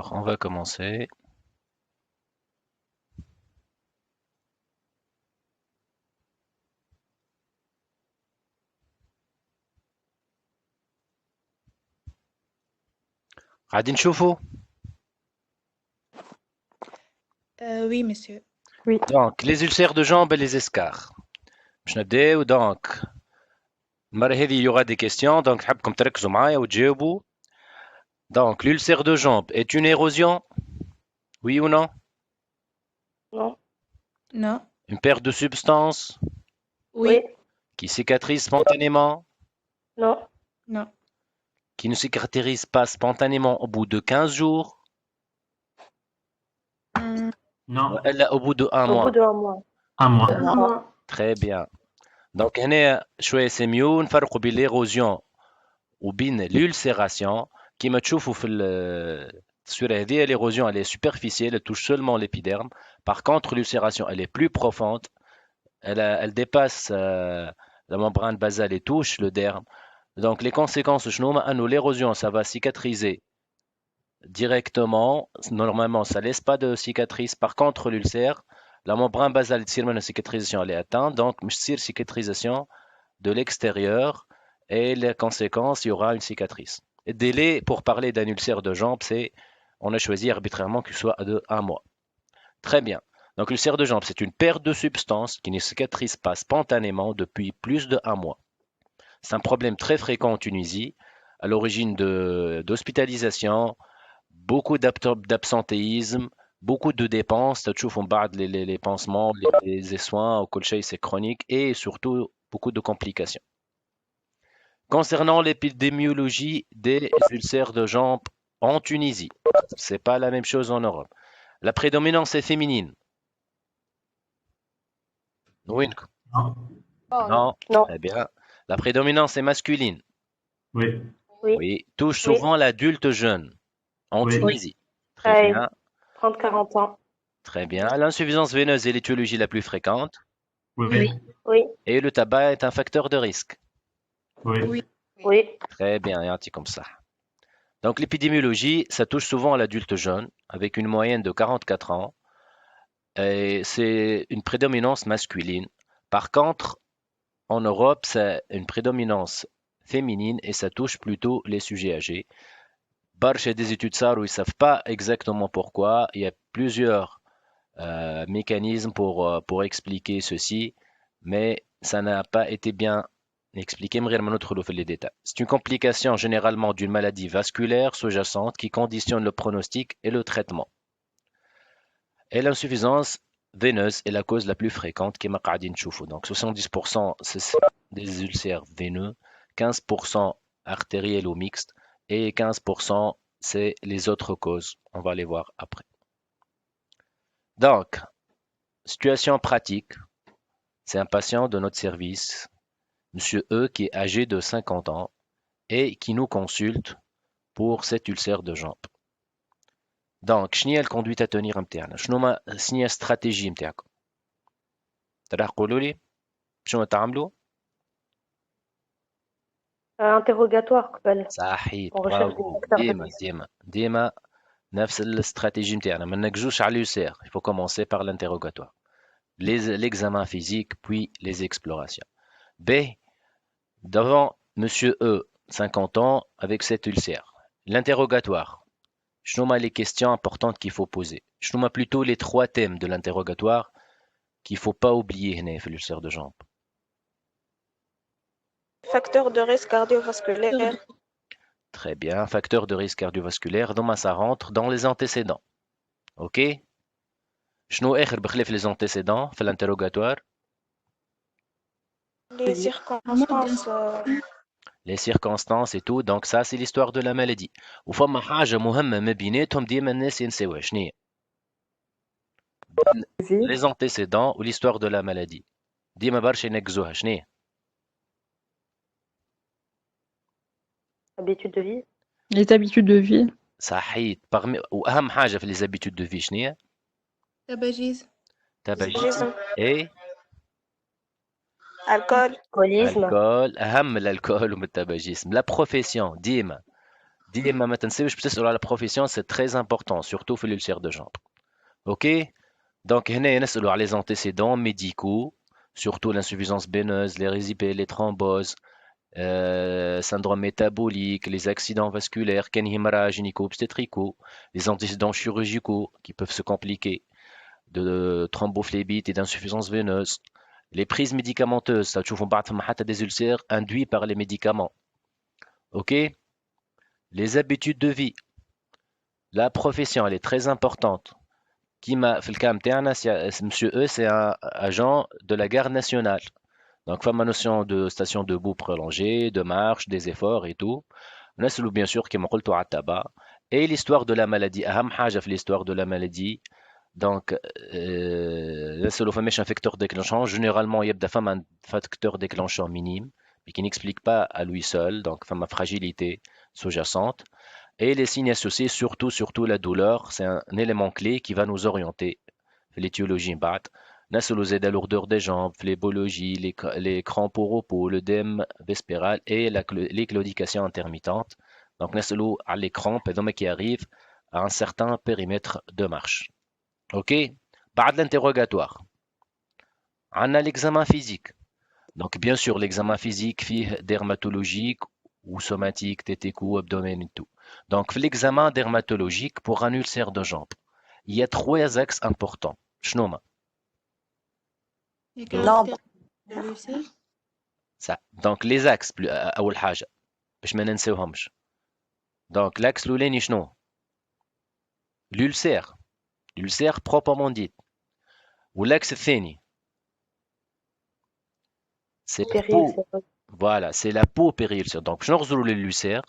Alors, on va commencer. غادي نشوفوا. Oui, monsieur. Oui. Donc, les ulcères de jambes et les escarres. باش نبداو donc. المرة هذه il y aura des questions, donc نحبكم تركزوا معايا وتجاوبوا. Donc, l'ulcère de jambe est une érosion? Oui ou non? Non. Non. Une perte de substance Oui. qui cicatrise spontanément? Non. Non. Qui ne cicatrise pas spontanément au bout de 15 jours? Non, Elle au bout de un Au mois. bout d'un mois. un mois. Non. Très bien. Donc هنا شوية c'est mieux نفرقوا بين l'érosion وبين l'ulcération. كيما تشوفوا في التصويرة هذه l'érosion elle est superficielle, elle touche seulement l'épiderme. Par contre l'ulcération elle est plus profonde, elle dépasse la membrane basale et touche le derme. Donc les conséquences شنو هما؟ أنه l'érosion ça va cicatriser directement, normalement ça laisse pas de cicatrice. Par contre l'ulcère, la membrane basale تصير منها cicatrisation elle est atteinte, donc مش تصير cicatrisation de l'extérieur et les conséquences, il y aura une cicatrice. Le délai pour parler d'un ulcère de jambe, c'est on a choisi arbitrairement qu'il soit de un mois. Très bien. Donc l'ulcère de jambe, c'est une perte de substance qui ne cicatrise pas spontanément depuis plus de un mois. C'est un problème très fréquent en Tunisie, à l'origine d'hospitalisation, beaucoup d'absentéisme, beaucoup de dépenses. تشوفوا من بعد les pansements, les soins, au colchet, c'est chronique et surtout beaucoup de complications. Concernant l'épidémiologie des ulcères de jambe en Tunisie, c'est pas la même chose en Europe. La prédominance est féminine. Oui. Non. Non. Non. Très bien. La prédominance est masculine. Oui. Oui. Oui. Touche Oui. souvent l'adulte jeune en Oui. Tunisie. Très Ouais. bien. 30-40 ans. Très bien. L'insuffisance veineuse est l'étiologie la plus fréquente. Oui. Oui. Et le tabac est un facteur de risque. Oui. Oui. Oui. Très bien. Et un petit comme ça. Donc l'épidémiologie, ça touche souvent l'adulte jeune, avec une moyenne de 44 ans. Et c'est une prédominance masculine. Par contre, en Europe, c'est une prédominance féminine et ça touche plutôt les sujets âgés. Barche des études SAR où ils ne savent pas exactement pourquoi. Il y a plusieurs mécanismes pour expliquer ceci, mais ça n'a pas été bien expliqué. C'est une complication généralement d'une maladie vasculaire sous-jacente qui conditionne le pronostic et le traitement. Et l'insuffisance veineuse est la cause la plus fréquente qui m'a dit donc 70% c'est des ulcères veineux, 15% artériels ou mixtes et 15% c'est les autres causes. On va les voir après. Donc, situation pratique, c'est un patient de notre service, monsieur E, qui est âgé de 50 ans et qui nous consulte pour cet ulcère de jambe. Donc, شنو هي الكوندويت à tenir نتاعنا؟ شنو هما شنو هي الاستراتيجي نتاعكم؟ تراح قولوا لي شنو تعملوا؟ Interrogatoire قبل. صحيح، On recherche des برافو. facteurs de ديما risque. ديما نفس الاستراتيجي نتاعنا، ما ننقزوش على l'ulcère. Il faut commencer par l'interrogatoire. L'examen physique, puis les explorations. B. Devant monsieur E, 50 ans, avec cet ulcère. L'interrogatoire. شنو هما les questions importantes qu'il faut poser? شنو هما plutôt les trois thèmes de l'interrogatoire qu'il faut pas oublier هنا في l'ulcère de jambe? Facteur de risque cardiovasculaire. Très bien. Facteur de risque cardiovasculaire. Donc ça rentre dans les antécédents. Ok? شنو آخر بخلاف les antécédents في l'interrogatoire? Les circonstances. Les circonstances et tout. Donc ça c'est l'histoire de la maladie. وفما حاجة مهمة ما بيناتهم ديما الناس ينساوها. شنو هي؟ Les antécédents ou l'histoire de la maladie. ديما برشا ينقزوها. شنو هي؟ Habitude de vie. Les habitudes de vie. صحيح. وأهم حاجة في les habitudes de vie شنو هي؟ Tabagisme. tabagisme et Alcool. Alcoolisme. الكول. أهم من الكول ومن التباجيسم. La profession ديما ديما ما تنساوش باش تسألوا على بروفيسيون سي تري امبورطون سورتو في الألسير دو جامب. اوكي دونك هنا نسألوا على les antécédents médicaux surtout l'insuffisance veineuse, les résipées, les thromboses, syndrome métabolique, les accidents vasculaires, كان hémorragie gynéco-obstétricaux, les antécédents chirurgicaux qui peuvent se compliquer de thrombophlébite et d'insuffisance veineuse, les prises médicamenteuses, ça تشوفوا بعض فما حتى des ulcères induits par les médicaments. Ok, les habitudes de vie, la profession elle est très importante. كيما في الكام تاعنا monsieur E c'est un agent de la garde nationale. Donc فما notion de station debout prolongée, de marche, des efforts et tout. نسألوا bien sûr كيما قلتوا على التبع. Et l'histoire de la maladie, أهم حاجة في l'histoire de la maladie. Donc نسألوا فماش un facteur déclenchant. Généralement يبدا فما un facteur déclenchant minime mais qui n'explique pas à lui seul. Donc فما fragilité sous-jacente. Et les signes associés, surtout la douleur, c'est un élément clé qui va nous orienter. L'étiologie بعد. نسألوا زاد la lourdeur des jambes, l'ébologie, les crampes au repos, l'œdème vespéral et les claudications intermittentes. Donc نسألوا على les crampes هذوما qui arrivent à un certain périmètre de marche. Ok? بعد l'interrogatoire. On a l'examen physique. Donc bien sûr l'examen physique فيه dermatologique ou somatique, tétéco, abdomen et tout. Donc, l'examen dermatologique pour un ulcère de jambe, il y a trois axes importants. شنو Les Nombre. caractères de l'ulcère. ça. Donc, les axes, أول حاجة باش ما ننساوهمش. Donc, l'axe الأولاني شنو؟ L'ulcère. L'ulcère proprement dit. Ou l'axe الثاني c'est la peau. Périulcéreuse. Voilà, c'est la peau périulcéreuse. Donc, باش نغزروا للulcère.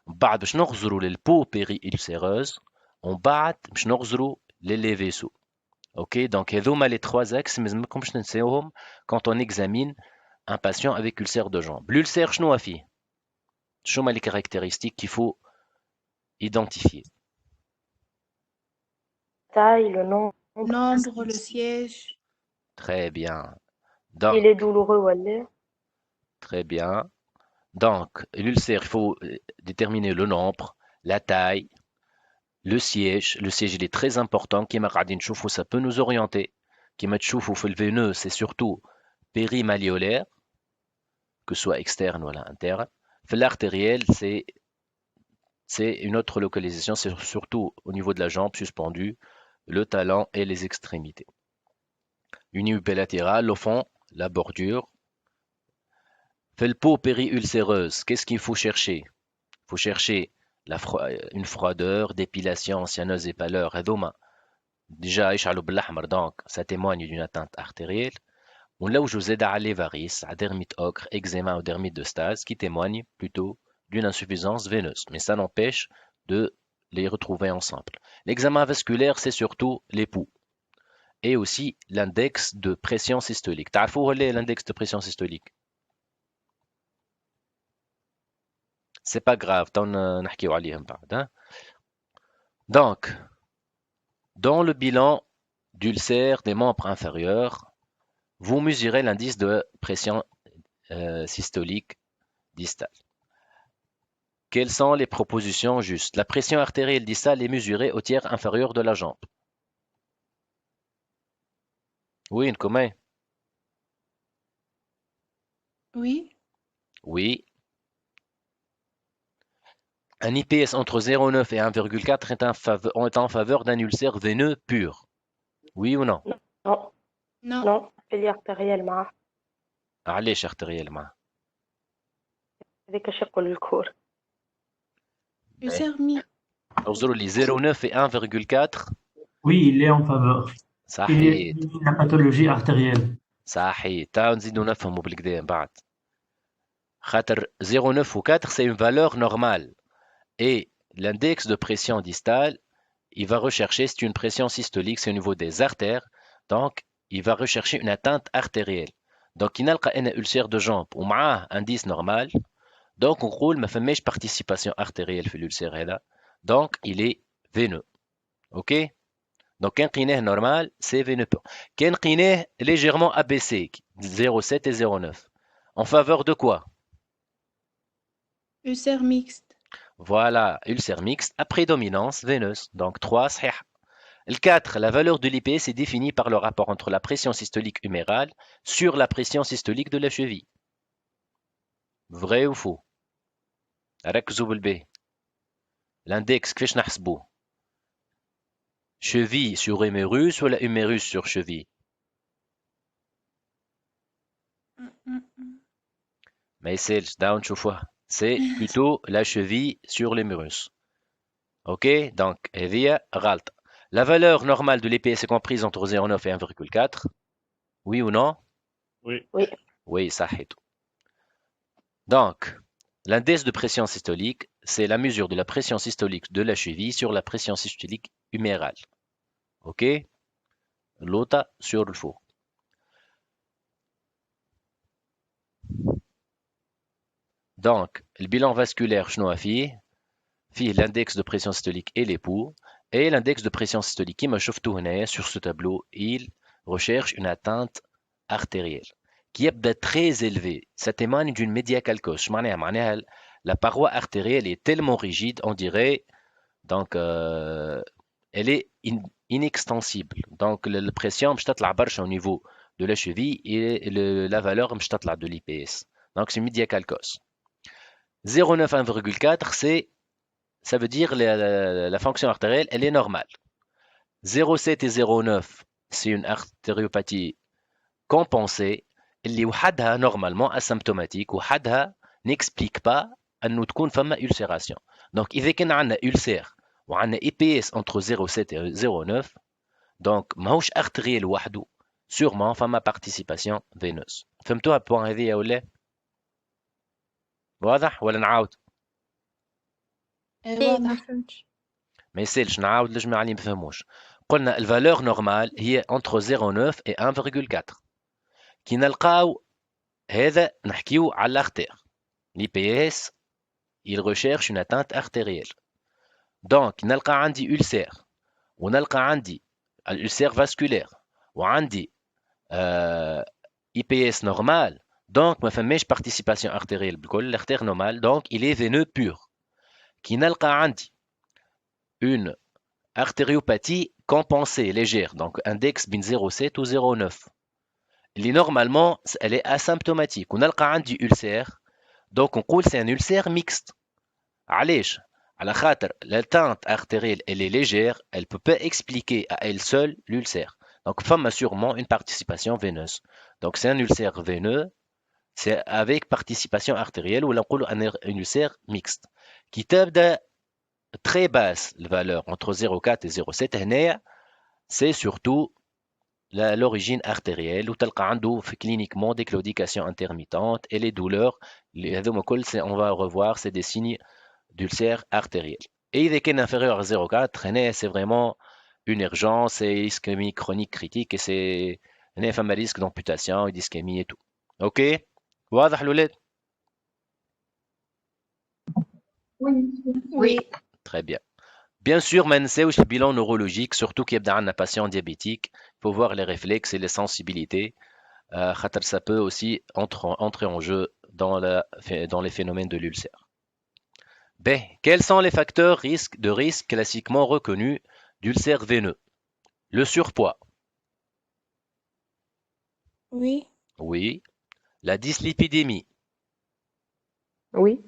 بعد باش نغزروا للبو périulcéreuse ومن بعد باش نغزروا les vaisseaux. Ok, donc هذوما les trois axes ما لازمكمش تنساوهم quand on examine un patient avec ulcère de jambe. L'ulcère شنو فيه؟ شنو هما les caractéristiques qu'il faut identifier? Taille, le nombre. Nombre, le siège. Très bien. Donc, Il est douloureux ou elle est. très bien. Donc, l'ulcère, il faut déterminer le nombre, la taille, le siège. Le siège, il est très important. كيما قاعدين نشوفوا, ça peut nous orienter. كيما تشوفوا في le veineux, c'est surtout périmalléolaire, que ce soit externe ou interne. في l'artériel, c'est une autre localisation, c'est surtout au niveau de la jambe suspendue, le talon et les extrémités. Une bilatérale, au fond, la bordure. Fait le peau périulcéreuse, qu'est-ce qu'il faut chercher? Il faut chercher une froideur, dépilation, cyanose et pâleur. هذوما déjà يشعلوا بالأحمر, donc ça témoigne d'une atteinte artérielle. On l'a où je vous aide à les varices, à dermite ocre, eczéma ou dermite de stase, qui témoignent plutôt d'une insuffisance veineuse. Mais ça n'empêche de les retrouver ensemble. L'examen vasculaire, c'est surtout les pouls. Et aussi l'index de pression systolique. تعرفوا l'index de pression systolique? C'est pas grave, نحكيو عليهم بعد. Donc, dans le bilan d'ulcère des membres inférieurs, vous mesurez l'indice de pression systolique distale. Quelles sont les propositions justes? La pression artérielle distale est mesurée au tiers inférieur de la jambe. Oui, comment? Oui. Oui. Un IPS entre 0,9 et 1,4 est en faveur d'un ulcère veineux pur. Oui ou non? Non, Non. non, pilier artériel معاه. علاش artériel معاه؟ هذيك شق الكور. Ulcère mi. أوزروا لي 0,9 et 1,4. Oui, il est en faveur. Il صحيت est la pathologie artérielle. صحيت. تعالوا نزيدوا نفهموا بالكدا من بعد. خاطر 0,9 ou 4 c'est une valeur normale. Et l'index de pression distale, il va rechercher, c'est une pression systolique, c'est au niveau des artères, donc il va rechercher une atteinte artérielle. Donc il نلقى un ulcère de jambe ومعاه indice normal, donc on roule ما فماش participation artérielle في l'ulcère هذا, donc il est veineux. Ok? Donc كان قيناه normal, c'est veineux. كان قيناه légèrement abaissé, 0,7 et 0,9. En faveur de quoi? Ulcère mixte. Voilà, ulcère mixte à prédominance veineuse. Donc 3, sahih. Le 4, la valeur de l'IPS est définie par le rapport entre la pression systolique humérale sur la pression systolique de la cheville. Vrai ou faux? ركزوا بالباهي. L'index كيفاش نحسبوه؟ Cheville sur humérus ou la humérus sur cheville? ما يسالش داون نشوفوها. C'est plutôt la cheville sur l'humérus. Ok, donc هذه غلط. La valeur normale de l'EPS est comprise entre 0,9 et 1,4. Oui ou non? Oui. Oui. Oui, صحيت. Donc, l'indice de pression systolique, c'est la mesure de la pression systolique de la cheville sur la pression systolique humérale. Ok? L'autre sur le faux. Donc, le bilan vasculaire, شنو فيه l'index de pression systolique et l'époux, et l'index de pression systolique qui m'a chauffé sur ce tableau, il recherche une atteinte artérielle qui est très élevée. Ça témoigne d'une médiacalcose. معناها la paroi artérielle est tellement rigide, on dirait, donc elle est inextensible. Donc la pression مش تطلع برشا au niveau de la cheville et la valeur مش تطلع de l'IPS. Donc c'est une médiacalcose. 0,9 1,4 ça veut dire la fonction artérielle elle est normale. 0,7 et 0,9 c'est une artériopathie compensée اللي وحدها normalement asymptomatique وحدها n'explique pas أنه تكون فما ulcération. Donc إذا كان عندنا ulcère وعندنا EPS entre 0,7 et 0,9 donc ماهوش artériel وحده sûrement فما participation veineuse. فهمتوها البوان هذه ولا؟ واضح ولا نعاود؟ واضح. ما فهمتش. ما يسالش نعاود للجماعة اللي ما فهموش. قلنا الفالور نورمال هي entre 0,9 et 1,4. كي نلقاو هذا نحكيو على l'artère. l'IPS il recherche une atteinte artérielle. Donc نلقى عندي ulcère ونلقى عندي الulcère vasculaire وعندي IPS normal. Donc ما فماش participation artérielle بالكل l'artère normale donc il est veineux pur. كي نلقى عندي une artériopathie compensée légère donc index بين 0,7 و 0,9 اللي normalement elle est asymptomatique ونلقى عندي ulcère donc on نقول c'est un ulcère mixte. علاش؟ على خاطر l'atteinte artérielle elle est légère, elle peut pas expliquer à elle seule l'ulcère. Donc femme a sûrement une participation veineuse. Donc c'est un ulcère veineux, c'est avec participation artérielle ou on un ulcère mixte qui تبدا très basse la valeur entre 0,4 et 0,7 هنايا c'est surtout l'origine artérielle وتلقى عنده cliniquement des claudications intermittentes et les douleurs هذوما كل on va revoir c'est des signes d'ulcère artériel. Et il est inférieur à 0,4 هنا c'est vraiment une urgence, c'est ischémie chronique critique et c'est un risque d'amputation et d'ischémie et tout. Ok? واضح الولاد؟ Oui. Très bien. Bien sûr, ما ننساوش le bilan neurologique, surtout qu'il y a un patient diabétique. Il faut voir les réflexes et les sensibilités. خاطر ça peut aussi entrer en jeu dans les phénomènes de l'ulcère. Ben, quels sont les facteurs de risque classiquement reconnus d'ulcère veineux? Le surpoids. Oui. Oui. La dyslipidémie. Oui.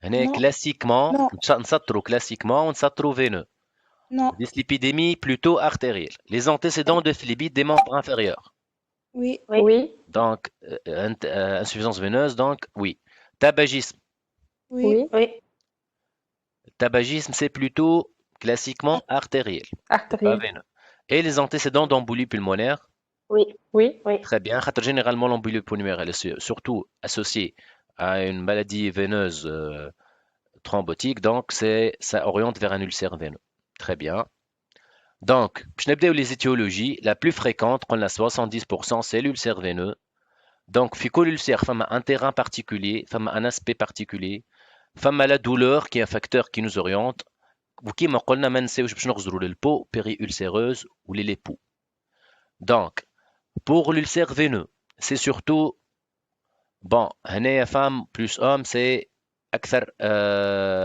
هنا Non. classiquement, Non. نسطروا classiquement, نسطروا veineux. Non. Dyslipidémie plutôt artérielle. Les antécédents de phlébite des membres inférieurs. Oui. Oui. Donc, insuffisance veineuse, donc oui. Tabagisme. Oui. Oui. Oui. Tabagisme, c'est plutôt classiquement artériel, pas Artérielle. veineux. Et les antécédents d'embolie pulmonaire. Oui. Oui. Oui. Très bien. Généralement, l'embolie pulmonaire elle est surtout associée à une maladie veineuse thrombotique, donc ça oriente vers un ulcère veineux. Très bien. Donc, je n'ai les étiologies. La plus fréquente, on a 70%, c'est l'ulcère veineux. Donc, fico l'ulcère, femme a un terrain particulier, femme a un aspect particulier, femme a la douleur qui est un facteur qui nous oriente. Ou qui m'a قلنا ما نساوش باش نغزروا le peau péri-ulcéreuse ou les peaux. Donc, pour l'ulcère veineux, c'est surtout, bon, هنايا femme plus homme, c'est اكثر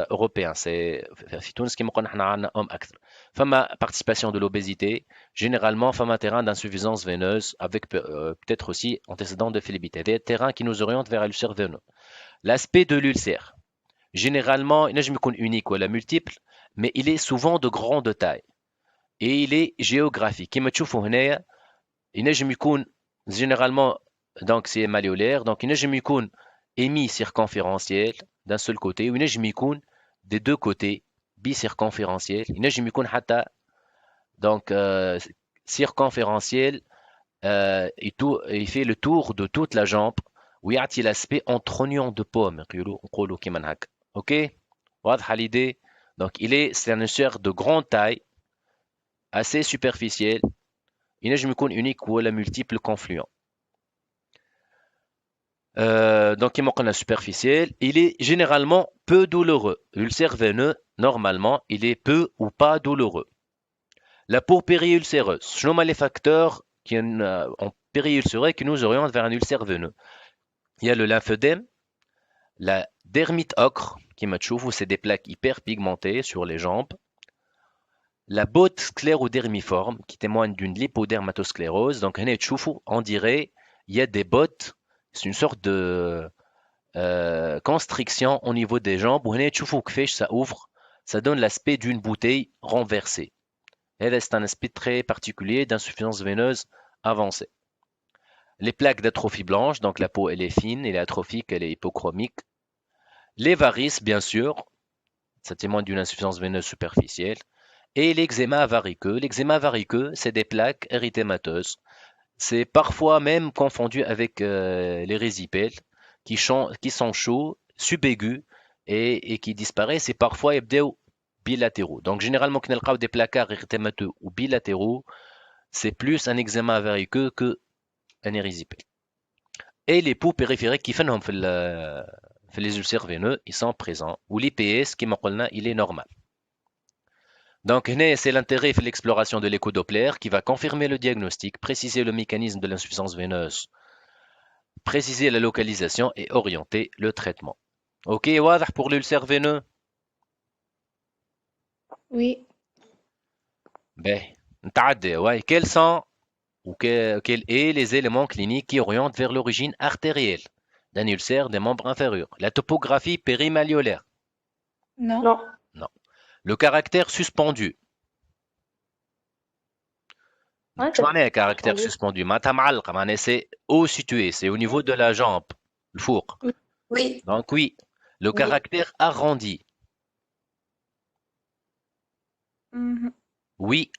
européen. C'est في تونس كما قلنا احنا عندنا homme اكثر. فما participation de l'obésité, généralement فما terrain d'insuffisance veineuse avec peut-être aussi antécédent de phlébite. Des terrains qui nous orientent vers l'ulcère veineux. L'aspect de l'ulcère, généralement il نجم يكون unique ولا multiple, mais il est souvent de grande taille et il est géographique. كما تشوفوا هنايا ينجم يكون généralement donc c'est malléolaire, donc ينجم يكون hémi-circonférentiel d'un seul côté وينجم يكون des deux côtés bicirconférentiel, ينجم يكون حتى donc circonférentiel, il fait le tour de toute la jambe ويعطي l'aspect en trognon de pomme نقولوا كيما هكا. OK, واضحة l'idée. Donc c'est un ulcère de grande taille, assez superficiel, ينجم يكون unique ولا multiple confluent. Donc, il manque un superficiel. Il est généralement peu douloureux. L'ulcère veineux, normalement, il est peu ou pas douloureux. La peau périulcéreuse. Je nomme les facteurs qui en périulcéreux qui nous orientent vers un ulcère veineux. Il y a le lymphœdème, la dermite ocre, qui m'a où c'est des plaques hyperpigmentées sur les jambes. La botte sclérodermiforme, qui témoigne d'une lipodermatosclérose. Donc, on dirait il y a des bottes. C'est une sorte de constriction au niveau des jambes. Où ça ouvre, ça donne l'aspect d'une bouteille renversée. Et c'est un aspect très particulier d'insuffisance veineuse avancée. Les plaques d'atrophie blanche, donc la peau elle est fine, elle est atrophique, elle est hypochromique. Les varices, bien sûr, ça témoigne d'une insuffisance veineuse superficielle. Et l'eczéma variceux. L'eczéma variceux, c'est des plaques érythémateuses. C'est parfois même confondu avec les résipèles qui sont chauds, subaigus et qui disparaissent et parfois bilatéraux. Donc généralement, quand on a des placards érythémateux ou bilatéraux, c'est plus un eczéma variceux que un érysipèle. Et les poux périphériques qui font les ulcères veineux, ils sont présents. Ou l'IPS, qui il est normal. Donc, c'est l'intérêt de l'exploration de l'écho-Doppler qui va confirmer le diagnostic, préciser le mécanisme de l'insuffisance veineuse, préciser la localisation et orienter le traitement. OK, واضح pour l'ulcère veineux? Oui. Ben, نتعدى, ouais. Quels sont ou quels est les éléments cliniques qui orientent vers l'origine artérielle d'un ulcère des membres inférieurs? La topographie périmalléolaire? Non. Non. Non. Le caractère suspendu? Ouais, Je m'en ai un caractère suspendu. suspendu. C'est haut situé, c'est au niveau de la jambe, le four. Oui. Donc oui. Le Oui. caractère arrondi? Mhm. Oui.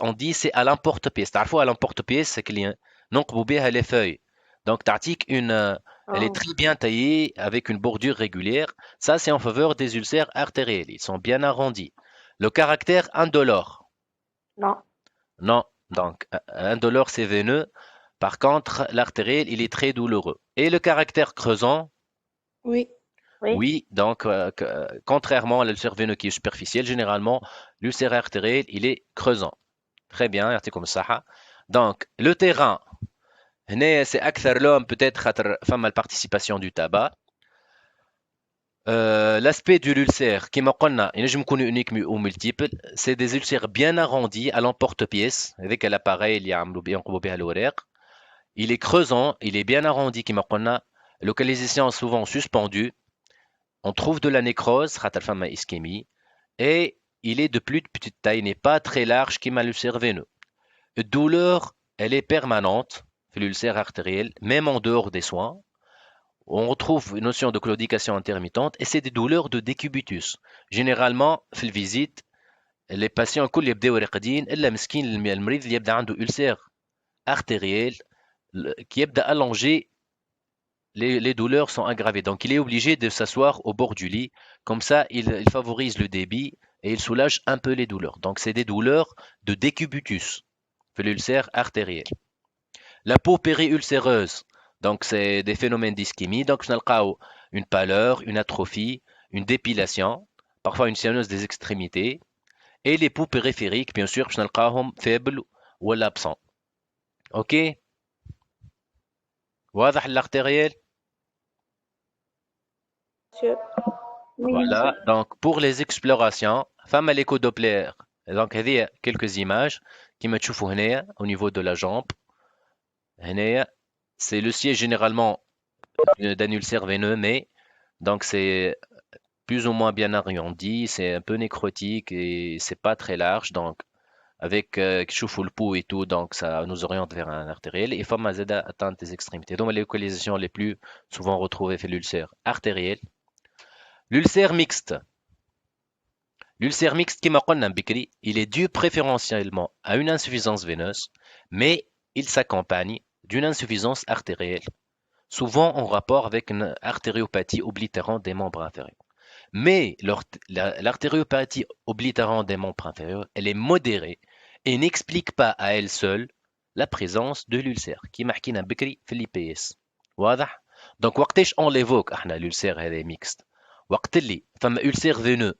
On dit c'est à l'emporte-pièce. تعرفوا à l'emporte-pièce c'est qu'il ننقبوا بها les feuilles. Donc t'artiques elle est Oh. très bien taillée avec une bordure régulière. Ça c'est en faveur des ulcères artériels. Ils sont bien arrondis. Le caractère indolore? Non. Non. Donc indolore c'est veineux. Par contre l'artériel il est très douloureux. Et le caractère creusant? Oui. Oui. Oui, donc contrairement à l'ulcère veineux qui est superficiel, généralement l'ulcère artériel il est creusant. Très bien, يعطيكم الصحة. Donc le terrain, هنا c'est أكثر لون peut-être خاطر فما la participation du tabac. L'aspect de l'ulcère كما قلنا ينجم يكون unique ou multiple, c'est des ulcères bien arrondis à l'emporte-pièce avec l'appareil اللي ينقبوا بها الوراق. Il est creusant, il est bien arrondi كما قلنا, localisation souvent suspendue. On trouve de la nécrose, خاطر فما ischémie, et il est de plus de petite taille, il n'est pas très large comme l'ulcère veineux. La douleur, elle est permanente, l'ulcère artériel, même en dehors des soins. On retrouve une notion de claudication intermittente et c'est des douleurs de décubitus. Généralement, في الفيزيت, les patients الكل يبداو راقدين إلا مسكين المريض اللي يبدا عنده ulcère artériel qui يبدا allongé. Les douleurs sont aggravées. Donc, il est obligé de s'asseoir au bord du lit. Comme ça, il favorise le débit et il soulage un peu les douleurs. Donc, c'est des douleurs de décubitus, l'ulcère artériel. La peau périulcéreuse, donc c'est des phénomènes d'ischémie. Donc, on a une pâleur, une atrophie, une dépilation, parfois une cyanose des extrémités. Et les peaux périphériques, bien sûr, on a faibles ou absents. OK? واضح l'artériel? monsieur. Oui, Voilà, donc pour les explorations, femme à l'écho-Doppler. Et donc, il y a quelques images qui me تشوفوا هنايا au niveau de la jambe. هنايا, c'est le siège généralement d'un ulcère veineux, mais donc c'est plus ou moins bien arrondi, c'est un peu nécrotique et c'est pas très large. Donc, avec le pouls et tout, donc ça nous oriente vers un artériel. Et femme à Z atteinte des extrémités. Donc, les localisations les plus souvent retrouvées fait l'ulcère artériel. L'ulcère mixte. L'ulcère mixte, qui m'a dit, il est dû préférentiellement à une insuffisance veineuse, mais il s'accompagne d'une insuffisance artérielle, souvent en rapport avec une artériopathie oblitérante des membres inférieurs. Mais l'artériopathie oblitérante des membres inférieurs, elle est modérée et n'explique pas à elle seule la présence de l'ulcère, qui m'a dit في l'IPS. واضح؟ Donc, وقتاش on l'évoque, l'ulcère elle est mixte. وقت اللي فما ulcère veineux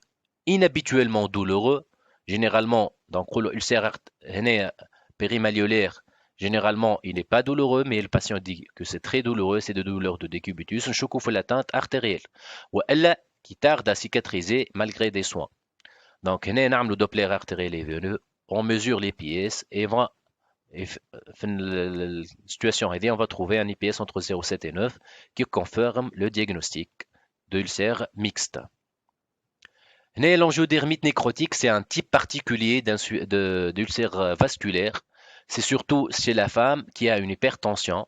inhabituellement douloureux, généralement, donc ulcère périmalléolaire, généralement, il n'est pas douloureux, mais le patient dit que c'est très douloureux, c'est des douleurs de décubitus, un choc ou l'atteinte artérielle, ou elle qui tarde à cicatriser malgré des soins. Donc, on a le Doppler artériel et veineux, on mesure l'IPS et dans la situation on va trouver un IPS entre 0,7 et 9 qui confirme le diagnostic de ulcère mixte. L'angiodermite nécrotique, c'est un type particulier d'ulcère vasculaire. C'est surtout chez la femme qui a une hypertension.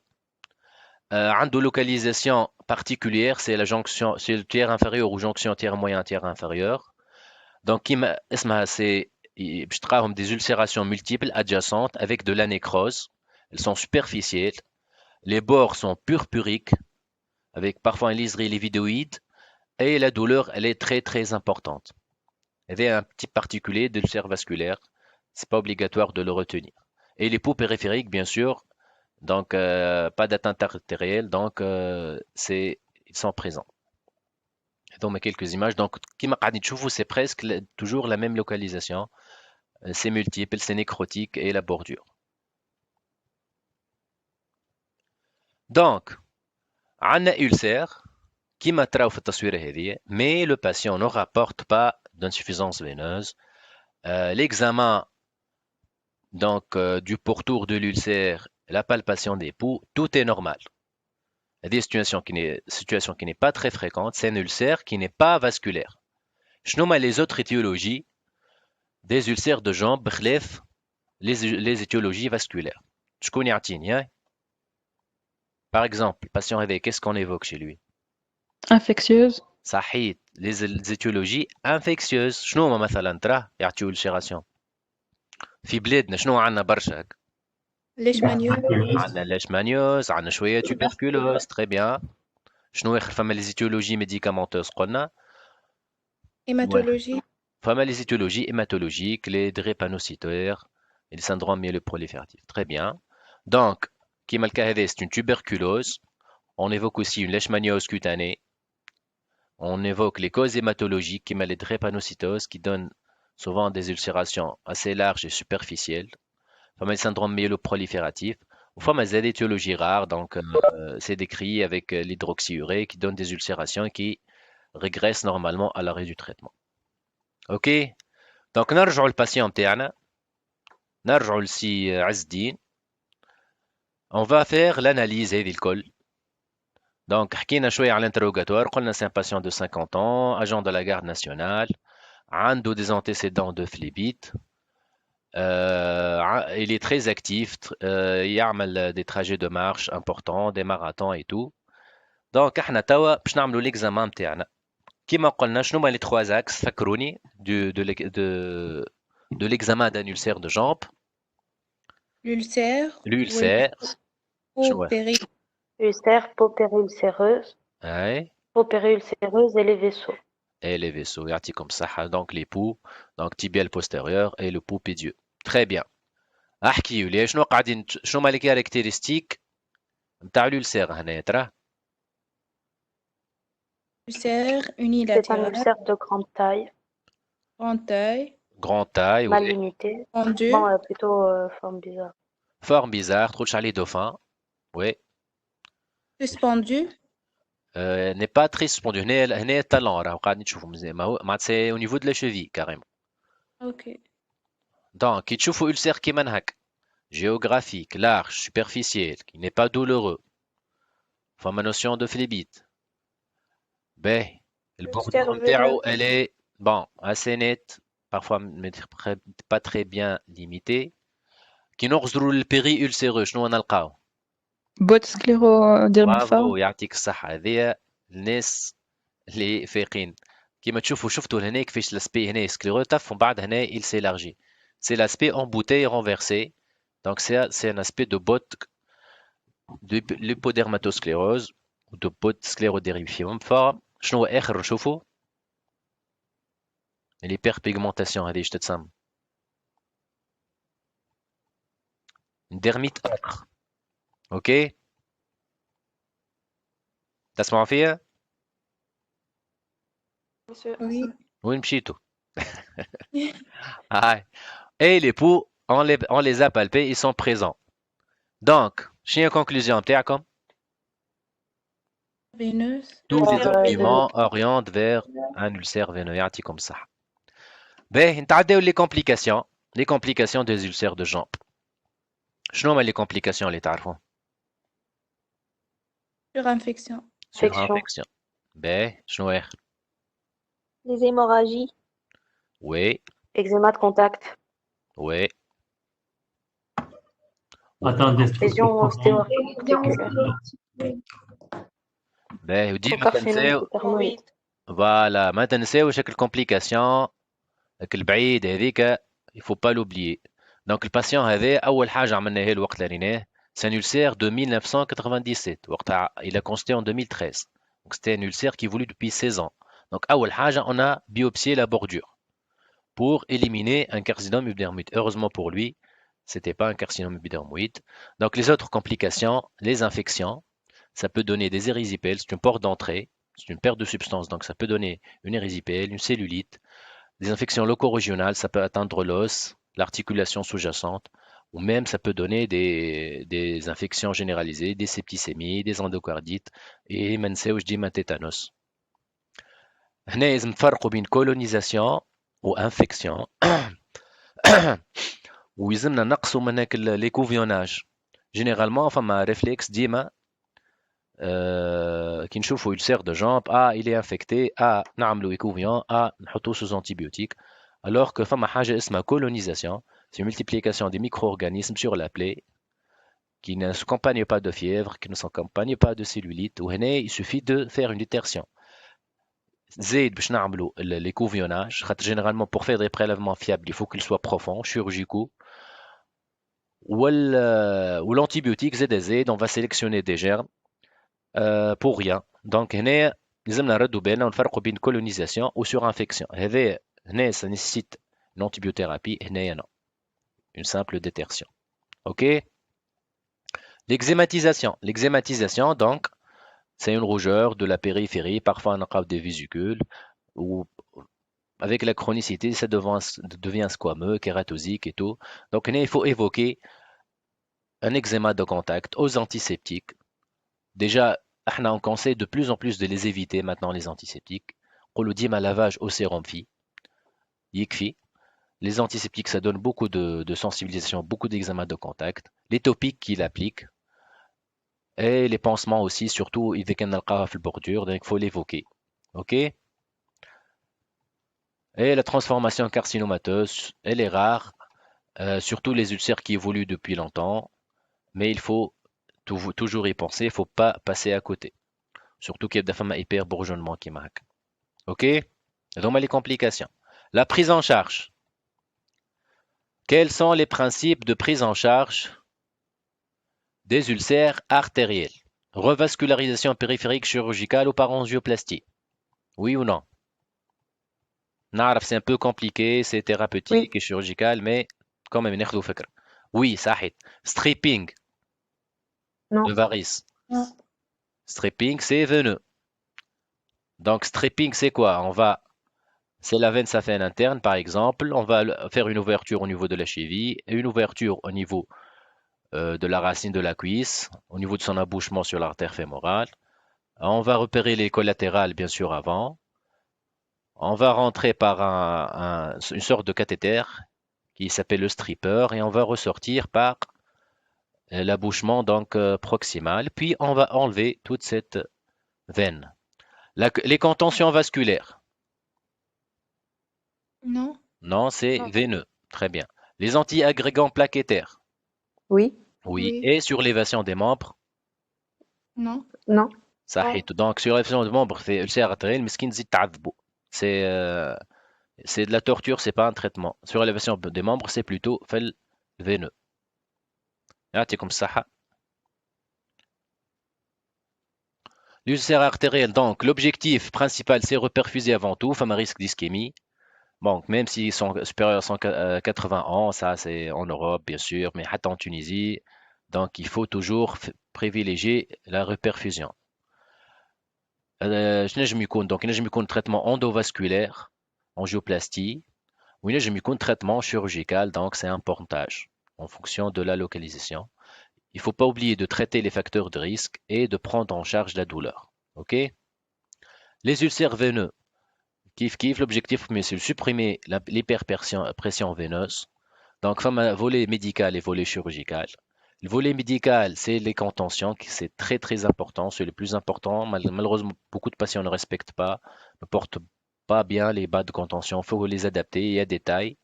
Un de localisation particulière, c'est la jonction, c'est le tiers inférieur ou jonction tiers moyen, tiers inférieur. Donc, c'est des ulcérations multiples adjacentes avec de la nécrose. Elles sont superficielles. Les bords sont purpuriques avec parfois un liseré lividoïde. Et la douleur, elle est très très importante. Il y a un type particulier d'ulcère vasculaire, c'est pas obligatoire de le retenir. Et les peaux périphériques, bien sûr, donc pas d'atteinte artérielle, donc ils sont présents. Donc quelques images. Donc, qui m'a dit c'est presque toujours la même localisation. C'est multiple, c'est nécrotique et la bordure. Donc, on a ulcère. qui m'a traou في التصويرة هذه mais le patient ne rapporte pas d'insuffisance veineuse. L'examen donc du pourtour de l'ulcère, la palpation des poux, tout est normal. Il y a des situations qui n'est pas très fréquente, c'est un ulcère qui n'est pas vasculaire. Je nomme les autres étiologies des ulcères de jambes, bref, les étiologies vasculaires. Je connais un Par exemple, patient avec, qu'est-ce qu'on évoque chez lui? Infectieuse. صحيح les étiologies infectieuses شنو هما مثلا ترى يعطيو الشيراسيون في بلادنا شنو عندنا برشا Leishmaniose. عندنا ليشمانيوز عندنا شويه tuberculose très bien شنو اخر فما les étiologies médicamenteuses قلنا Hématologie. فما les étiologies hématologiques les drépanocytaires et les syndromes myéloprolifératifs très bien donc كيما الكا هذا c'est une tuberculose on évoque aussi une leishmaniose cutanée. On évoque les causes hématologiques qui les drépanocytoses qui donnent souvent des ulcérations assez larges et superficielles. Enfin, le syndrome myéloprolifératif. Enfin, mais il y a des étiologies rares, donc c'est décrit avec l'hydroxyurée qui donne des ulcérations qui régressent normalement à l'arrêt du traitement. Ok? Donc, نرجعوا الباتient بتاعنا. نرجعوا لسي عز الدين. On va faire l'analyse هذه الكل. Donc, حكينا شوية على l'interrogatoire. قلنا c'est un patient de 50 ans, agent de la garde nationale, عنده des antécédents de phlébite. Il est très actif, يعمل des trajets de marche importants, des marathons et tout. Donc, احنا توا باش نعملوا l'examen بتاعنا. كيما قلنا شنو هما les trois axes فكروني de l'examen d'un ulcère de jambe. L'ulcère. L'ulcère. شنو هو؟ ulcère, peau périulcéreuse, Ouais. peau périulcéreuse et les vaisseaux. Et les vaisseaux, comme ça, donc les poux, donc tibial postérieur et le pouls pédieux. Très bien. احكيوا لي شنو قاعدين شنو هما les caractéristiques نتاع l'ulcère هنا ترى؟ Ulcère C'est un unilatéral. ulcère de grande taille, Grande taille. Grande taille, oui. malignité. Tendu. Bon, plutôt forme bizarre. Forme bizarre, تقولش عليه dauphin. Oui. Suspendu. n'est pas très suspendu. هنا الtalon راهو قاعدين تشوفوا مزيان معناتها c'est au niveau de la cheville carrément. Ok. Donc كي تشوفوا ulcère كيما هكا géographique, large, superficiel, qui n'est pas douloureux. فما notion de phlébite. باهي البوردون Ulcère نتاعو veineux. elle est bon assez nette, parfois pas très bien limitée. كي نغزروا للبيري ulcéreux شنو نلقاو؟ بوت سكليرو دير من برافو الفم. يعطيك الصحة هذيا الناس اللي فايقين كيما شفتوا لهنا كيفاش لاسبي هنا سكليرو تف ومن بعد هنا il s'élargit. C'est l'aspect embouté et renversé. Donc c'est un aspect de botte de l'hypodermatosclérose ou de botte sclérodérifium forme. شنو آخر نشوفوا؟ الهيبربيغمنتاسيون هذه ايش تتسمى؟ dermite âcre. اوكي؟ تسمعوا فيها؟ Oui. وين مشيتوا؟ هاي. Et les poux, on les a palpés, ils sont présents. Donc, شنو conclusion نتاعكم؟ Veineuse. Tous les Ulcère arguments veineux. orientent vers un ulcère veineux يعطيكم الصحة. باهي نتعداو les complications des ulcères de jambes. شنو هما les complications اللي تعرفون؟ Surinfection. Surinfection. باهي شنو آخر؟ Les hémorragies. Oui, Eczéma de contact. oui. Attendez, Lésion ostéo-articulaire. باهي وديما Procarcinome تنساو hypermoïde. فوالا ما تنساوش هاك الكومبليكاسيون هاك البعيد هذيك il faut pas l'oublier. Donc le patient هذا أول حاجة عملناها له وقت اللي ريناه c'est un ulcère de 1997 وقتها il a constaté en 2013. Donc c'était un ulcère qui évolue depuis 16 ans. Donc أول حاجة on a biopsié la bordure pour éliminer un carcinome épidermoïde. Heureusement pour lui, c'était pas un carcinome épidermoïde. Donc les autres complications, les infections, ça peut donner des érysipèles, c'est une porte d'entrée, c'est une perte de substance, donc ça peut donner une érysipèle, une cellulite. Des infections loco-régionales, ça peut atteindre l'os, l'articulation sous-jacente, ou même ça peut donner des infections généralisées, des septicémies, des endocardites, et ما نساوش ديما tétanos. هنا لازم نفرقوا بين colonisation و infection ويلزمنا نقصوا من هاك لي كوفيوناج. جينيرالمون فما ريفلكس ديما كي نشوفوا ulcère de jambe il est infecté نعملوا écouvillon نحطوه sous antibiotiques alors que فما حاجة اسمها colonisation, c'est une multiplication des micro-organismes sur la plaie qui ne s'accompagne pas de fièvre, qui ne s'accompagne pas de cellulite وهنا il suffit de faire une détertion. زيد باش نعملوا l'écouvillonnage خاطر généralement pour faire des prélèvements fiables il faut qu'ils soient profonds, chirurgicaux. Ou l'antibiotique ZZ, on va sélectionner des germes pour rien. Donc هنا لازمنا نردوا بالنا ونفرقوا بين colonisation ou surinfection. هذا هنا ça nécessite une antibiothérapie, هنايا non. Une simple détertion. OK? L'exématisation donc c'est une rougeur de la périphérie, parfois on a des vésicules ou avec la chronicité ça devient squameux, kératosique et tout. Donc هنا il faut évoquer un eczéma de contact aux antiseptiques. Déjà, on conseille de plus en plus de les éviter maintenant, les antiseptiques. On le dit, un lavage au sérum phi. Les antiseptiques, ça donne beaucoup de sensibilisation, beaucoup d'eczéma de contact. Les topiques qu'il applique. Et les pansements aussi, surtout, avec un alcool bordure, donc il faut l'évoquer. OK? Et la transformation carcinomateuse, elle est rare, surtout les ulcères qui évoluent depuis longtemps. Mais il faut toujours y penser, il ne faut pas passer à côté. Surtout qu'il y a des femmes hyper bourgeonnement qui marquent. Ok? Donc, les complications. La prise en charge. Quels sont les principes de prise en charge des ulcères artériels? Revascularisation périphérique chirurgicale ou par angioplastie? Oui ou non? C'est un peu compliqué, c'est thérapeutique et chirurgical, mais quand même, oui, ça aide. Stripping. Non. Le varice. Non. Stripping, c'est veineux. Donc, stripping, c'est quoi? C'est la veine saphène interne, par exemple. On va faire une ouverture au niveau de la cheville et une ouverture au niveau de la racine de la cuisse, au niveau de son abouchement sur l'artère fémorale. On va repérer les collatérales, bien sûr, avant. On va rentrer par une sorte de cathéter qui s'appelle le stripper et on va ressortir par l'abouchement donc proximal. Puis on va enlever toute cette veine. Les contentions vasculaires. Non. Non, c'est Non. veineux. Très bien. Les anti-agrégants plaquettaires. Oui. Oui. Oui. Et sur l'élévation des membres. Non. Non. صحيت. Donc sur l'élévation des membres, c'est ulcère artériel, مسكين تزيد تعذبوا. C'est de la torture, c'est pas un traitement. Sur l'élévation des membres, c'est plutôt veineux. يعطيكم الصحة. L'ulcère artériel, donc l'objectif principal, c'est reperfuser avant tout, femme à risque d'ischémie. Bon, même s'ils sont supérieurs à 180 ans, ça c'est en Europe bien sûr, mais حتى en Tunisie, donc il faut toujours privilégier la reperfusion. شنجم يكون donc ينجم يكون traitement endovasculaire, angioplastie, ou ينجم يكون traitement chirurgical, donc c'est un pontage en fonction de la localisation. Il ne faut pas oublier de traiter les facteurs de risque et de prendre en charge la douleur. Ok? Les ulcères veineux, kiff, l'objectif, mais c'est de supprimer l'hyperpression veineuse. Donc, femme à volet médical et volet chirurgical. Le volet médical, c'est les contentions, c'est très très important, c'est le plus important. Malheureusement, beaucoup de patients ne respectent pas, ne portent pas bien les bas de contention, il faut les adapter, il y a des tailles.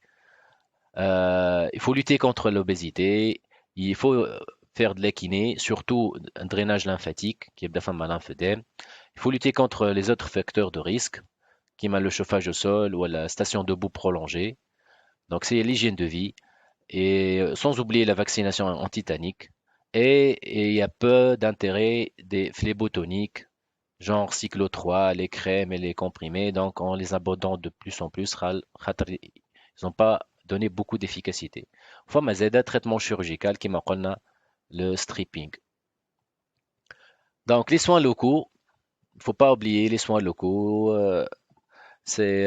Il faut lutter contre l'obésité, il faut faire de l'équiné, surtout un drainage lymphatique, qui est de la femme à lymphœdème. Il faut lutter contre les autres facteurs de risque, qui est le chauffage au sol ou la station debout prolongée. Donc c'est l'hygiène de vie, et sans oublier la vaccination antitanique. Et il y a peu d'intérêt des phlébotoniques, genre cyclo 3, les crèmes et les comprimés, donc en les abordant de plus en plus, ils n'ont pas donné beaucoup d'efficacité. فما زاد traitement chirurgical qui m'a le stripping. Donc les soins locaux, il ne faut pas oublier les soins locaux, c'est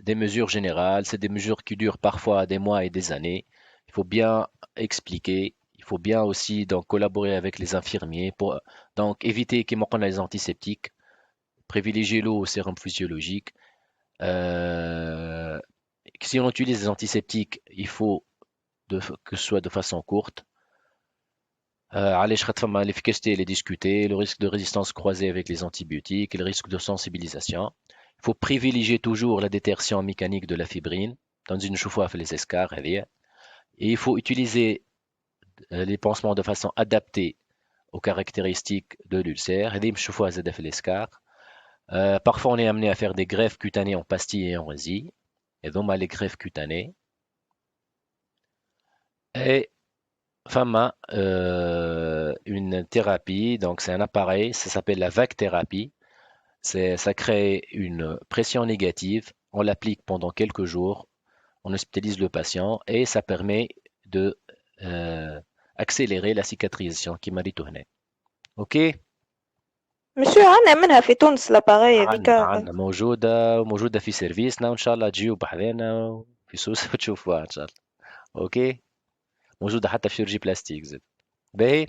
des mesures générales, c'est des mesures qui durent parfois des mois et des années. Il faut bien expliquer, il faut bien aussi donc collaborer avec les infirmiers pour donc éviter qu'ils manquent les antiseptiques, privilégier l'eau au sérum physiologique. Euh, Si on utilise des antiseptiques, il faut que ce soit de façon courte. علاش خاطر فما l'efficacité elle est discutée, le risque de résistance croisée avec les antibiotiques et le risque de sensibilisation. Il faut privilégier toujours la détertion mécanique de la fibrine dans une chauffe les escarres. Et il faut utiliser les pansements de façon adaptée aux caractéristiques de l'ulcère. Parfois, on est amené à faire des greffes cutanées en pastilles et en résine. Et donc, les greffes cutanées. Et FAMA, une thérapie, donc c'est un appareil, ça s'appelle la vague thérapie. Ça crée une pression négative, on l'applique pendant quelques jours, on hospitalise le patient et ça permet de accélérer la cicatrisation qui m'a dit tourné. Ok? Monsieur, عنا منها في تونس l'appareil هذيك. عندنا موجودة في سيرفيسنا وإن شاء الله تجيو بحذانا في سوسة وتشوفوها إن شاء الله. أوكي؟ موجودة حتى في شيرجي بلاستيك زاد. باهي؟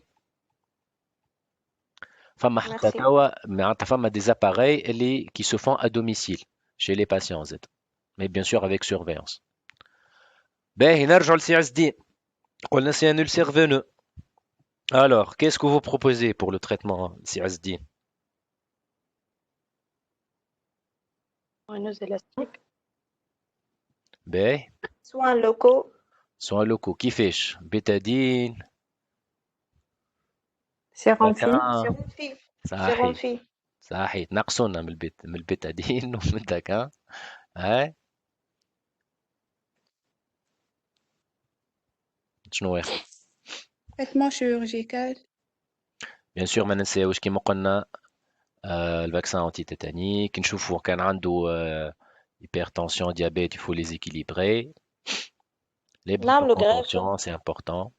فما حتى Merci. توا معناتها فما des appareils qui se font à domicile chez les patients زاد. Mais bien sûr avec surveillance. باهي نرجعوا لسي عز الدين. قلنا c'est un ulcère veineux. Alors, qu'est-ce que vous proposez pour le traitement, سي عز الدين؟ Veineuse élastique. باهي. Soins locaux. Soins locaux كيفاش؟ بيتادين. Sérum fille. دكان. Sérum fille. Sérum صحيح. fille. صحيح نقصونا من البيتادين ومن الدكان. هاي شنو ياخذ؟ Traitement chirurgical. بيان سور ما ننساوش كيما قلنا الفاكسان انتي تيتانيك نشوفوا كان عنده hypertension, diabète, il faut les équilibrer. Les نعملوا bonnes greffe. contentions, c'est important.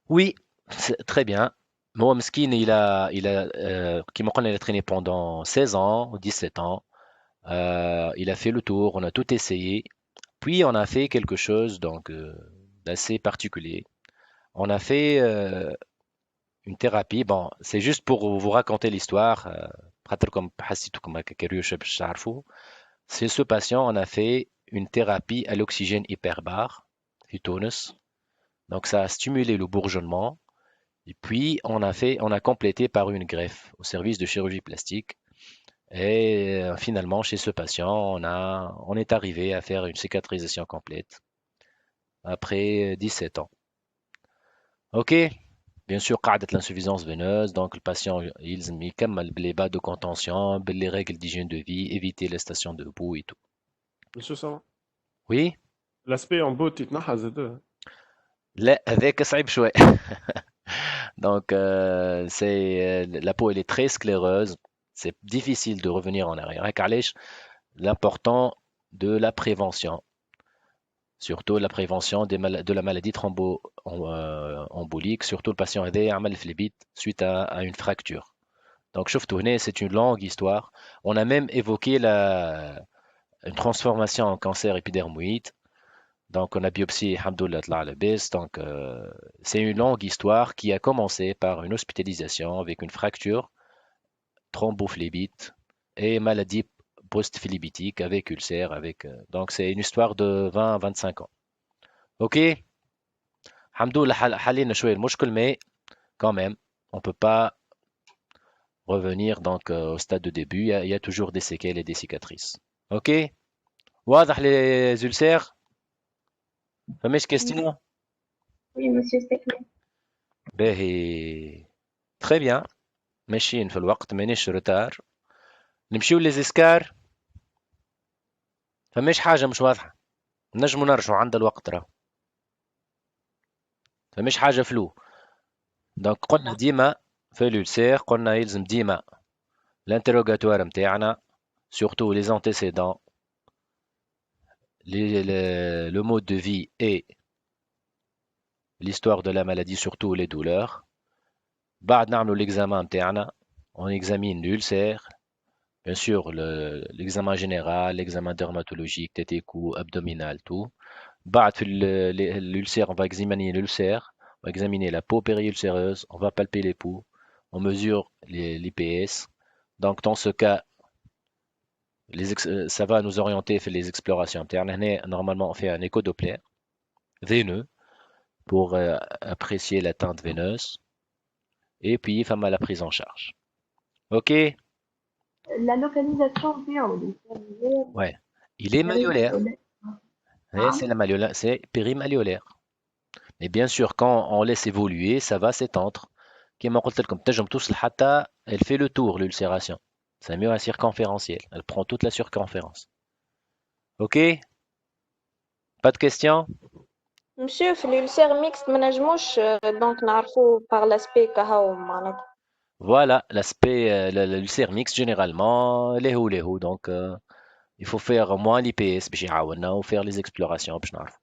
Oui, c'est très bien. Moi, Mskin, كيما قلنا, il a traîné pendant 16 ans ou 17 ans. Il a fait le tour, on a tout essayé. Puis on a fait quelque chose donc d'assez particulier. On a fait une thérapie. Bon, c'est juste pour vous raconter l'histoire. C'est ce patient, on a fait une thérapie à l'oxygène hyperbare, في تونس. Donc ça a stimulé le bourgeonnement. Et puis on a complété par une greffe au service de chirurgie plastique. Et finalement, chez ce patient, on est arrivé à faire une cicatrisation complète après 17 ans. Ok, bien sûr, قاعدة l'insuffisance veineuse, donc le patient يلزم يكمل les bas de contention, les règles d'hygiène de vie, éviter les stations debout et tout. Monsieur Sama, Oui, l'aspect en beau تيتنحى زاد. لا هذاك صعيب شوي. Donc la peau elle est très scléreuse, c'est difficile de revenir en arrière. هيك علاش l'important de la prévention. Surtout la prévention de la maladie embolique, surtout le patient هذا يعمل في البيت suite à une fracture. Donc شفتوا هنا c'est une longue histoire. On a même évoqué une transformation en cancer épidermoïde. Donc on a biopsié alhamdoulilah طلع لاباس. Donc c'est une longue histoire qui a commencé par une hospitalisation avec une fracture thrombophlébite et maladie post-phlébitique avec ulcère donc c'est une histoire de 20 à 25 ans. OK. Alhamdoulilah حلينا شوية المشكل mais quand même on peut pas revenir donc au stade de début, il y a toujours des séquelles et des cicatrices. OK. واضح les ulcères؟ فماش question؟ Oui, monsieur, c'est clair. باهي. Très bien. ماشيين في الوقت مانيش روتار. نمشيو للزسكار. فماش حاجة مش واضحة. نجمو نرجعو عند الوقت راه. فماش حاجة فلو. دونك قلنا ديما في الألسير قلنا يلزم ديما الانتروغاتوار متاعنا surtout les antécédents, le mode de vie et l'histoire de la maladie, surtout les douleurs. بعد نعملوا l'examen متاعنا, on examine l'ulcère, bien sûr l'examen général, l'examen dermatologique, tête et cou, abdominal, tout. بعد في l'ulcère, on va examiner l'ulcère, on va examiner la peau périulcéreuse, on va palper les poux, on mesure l'IPS. Donc dans ce cas, ça va nous orienter vers les explorations internes. Normalement, on fait un échodoppler veineux pour apprécier l'atteinte veineuse. Et puis, femme à la prise en charge. OK? La localisation vient Ouais. Il est malléolaire. Ouais, Ah, c'est la malléolaire, c'est périmalléolaire. Mais bien sûr, quand on laisse évoluer, ça va s'étendre. كما قلت لكم تنجم توصل حتى elle fait le tour l'ulcération. C'est mieux un circonférentiel. Elle prend toute la circonférence. OK? Pas de questions? Monsieur, في l'ulcère mixte ما نجموش donc نعرفوه par l'aspect كهو معناتها. Voilà, l'aspect, l'ulcère mixte généralement, les hauts. Donc, il faut faire au moins l'IPS باش يعاوننا ou faire les explorations باش نعرفوا.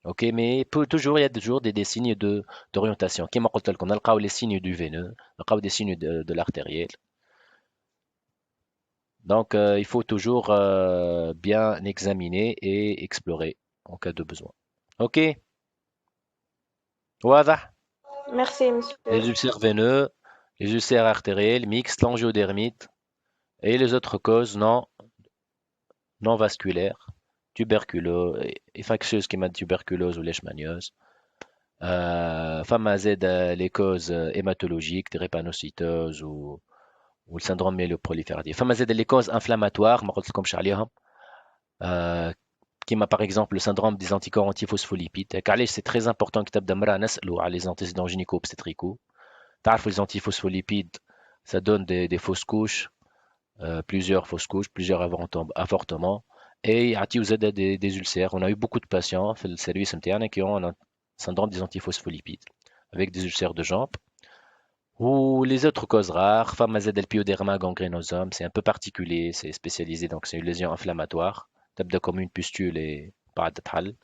Ok, mais toujours, il y a toujours des signes d'orientation. كما قلت لكم نلقاو les signes du veineux, نلقاو des signes de l'artériel. Donc, il faut toujours bien examiner et explorer en cas de besoin. Ok, واضح. Merci, monsieur. Les ulcères veineux, les ulcères artériels, mixtes, l'angiodermite et les autres causes non vasculaires, tuberculose, infectieuses qui m'a tuberculose ou leishmaniose. فما زاد les causes hématologiques, drépanocytose ou le syndrome myéloprolifératif. فما زاد les causes inflammatoires ما قلت لكمش عليهم. كيما par exemple le syndrome des anticorps antiphospholipides. هيك علاش c'est très important كي تبدا مرة نسألوا على les antécédents gynéco-obstétricaux. تعرفوا les antiphospholipides, ça donne des fausses couches, plusieurs fausses couches, plusieurs avortements. Et يعطيو زاد des ulcères. On a eu beaucoup de patients في السيرفيس نتاعنا qui ont un syndrome des antiphospholipides avec des ulcères de jambes. Ou les autres causes rares, femme Z pyoderma gangrénosome, c'est un peu particulier, c'est spécialisé, donc c'est une lésion inflammatoire. تبدأ comme une pustule et بعد تتحل.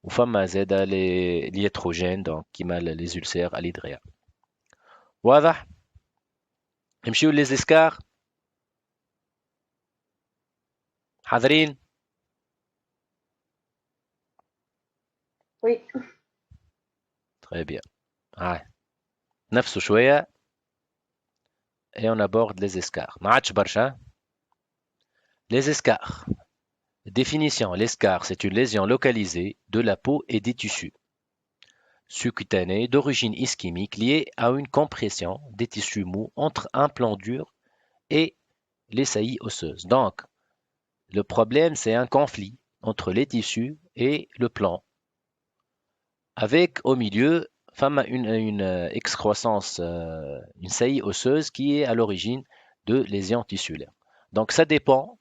Ou femme Z les iatrogènes, donc qui mal les ulcères à l'hydréa. واضح؟ نمشيو les escarres. حاضرين؟ oui. Très bien. Ouais. نفسه شوية et on aborde les escarres. ما عادش برشا. Les escarres. Définition. L'escarre, c'est une lésion localisée de la peau et des tissus sous-cutanés d'origine ischémique liée à une compression des tissus mous entre un plan dur et les saillies osseuses. Donc, le problème, c'est un conflit entre les tissus et le plan, avec au milieu une excroissance, une saillie osseuse qui est à l'origine de lésions tissulaires. Donc, ça dépend.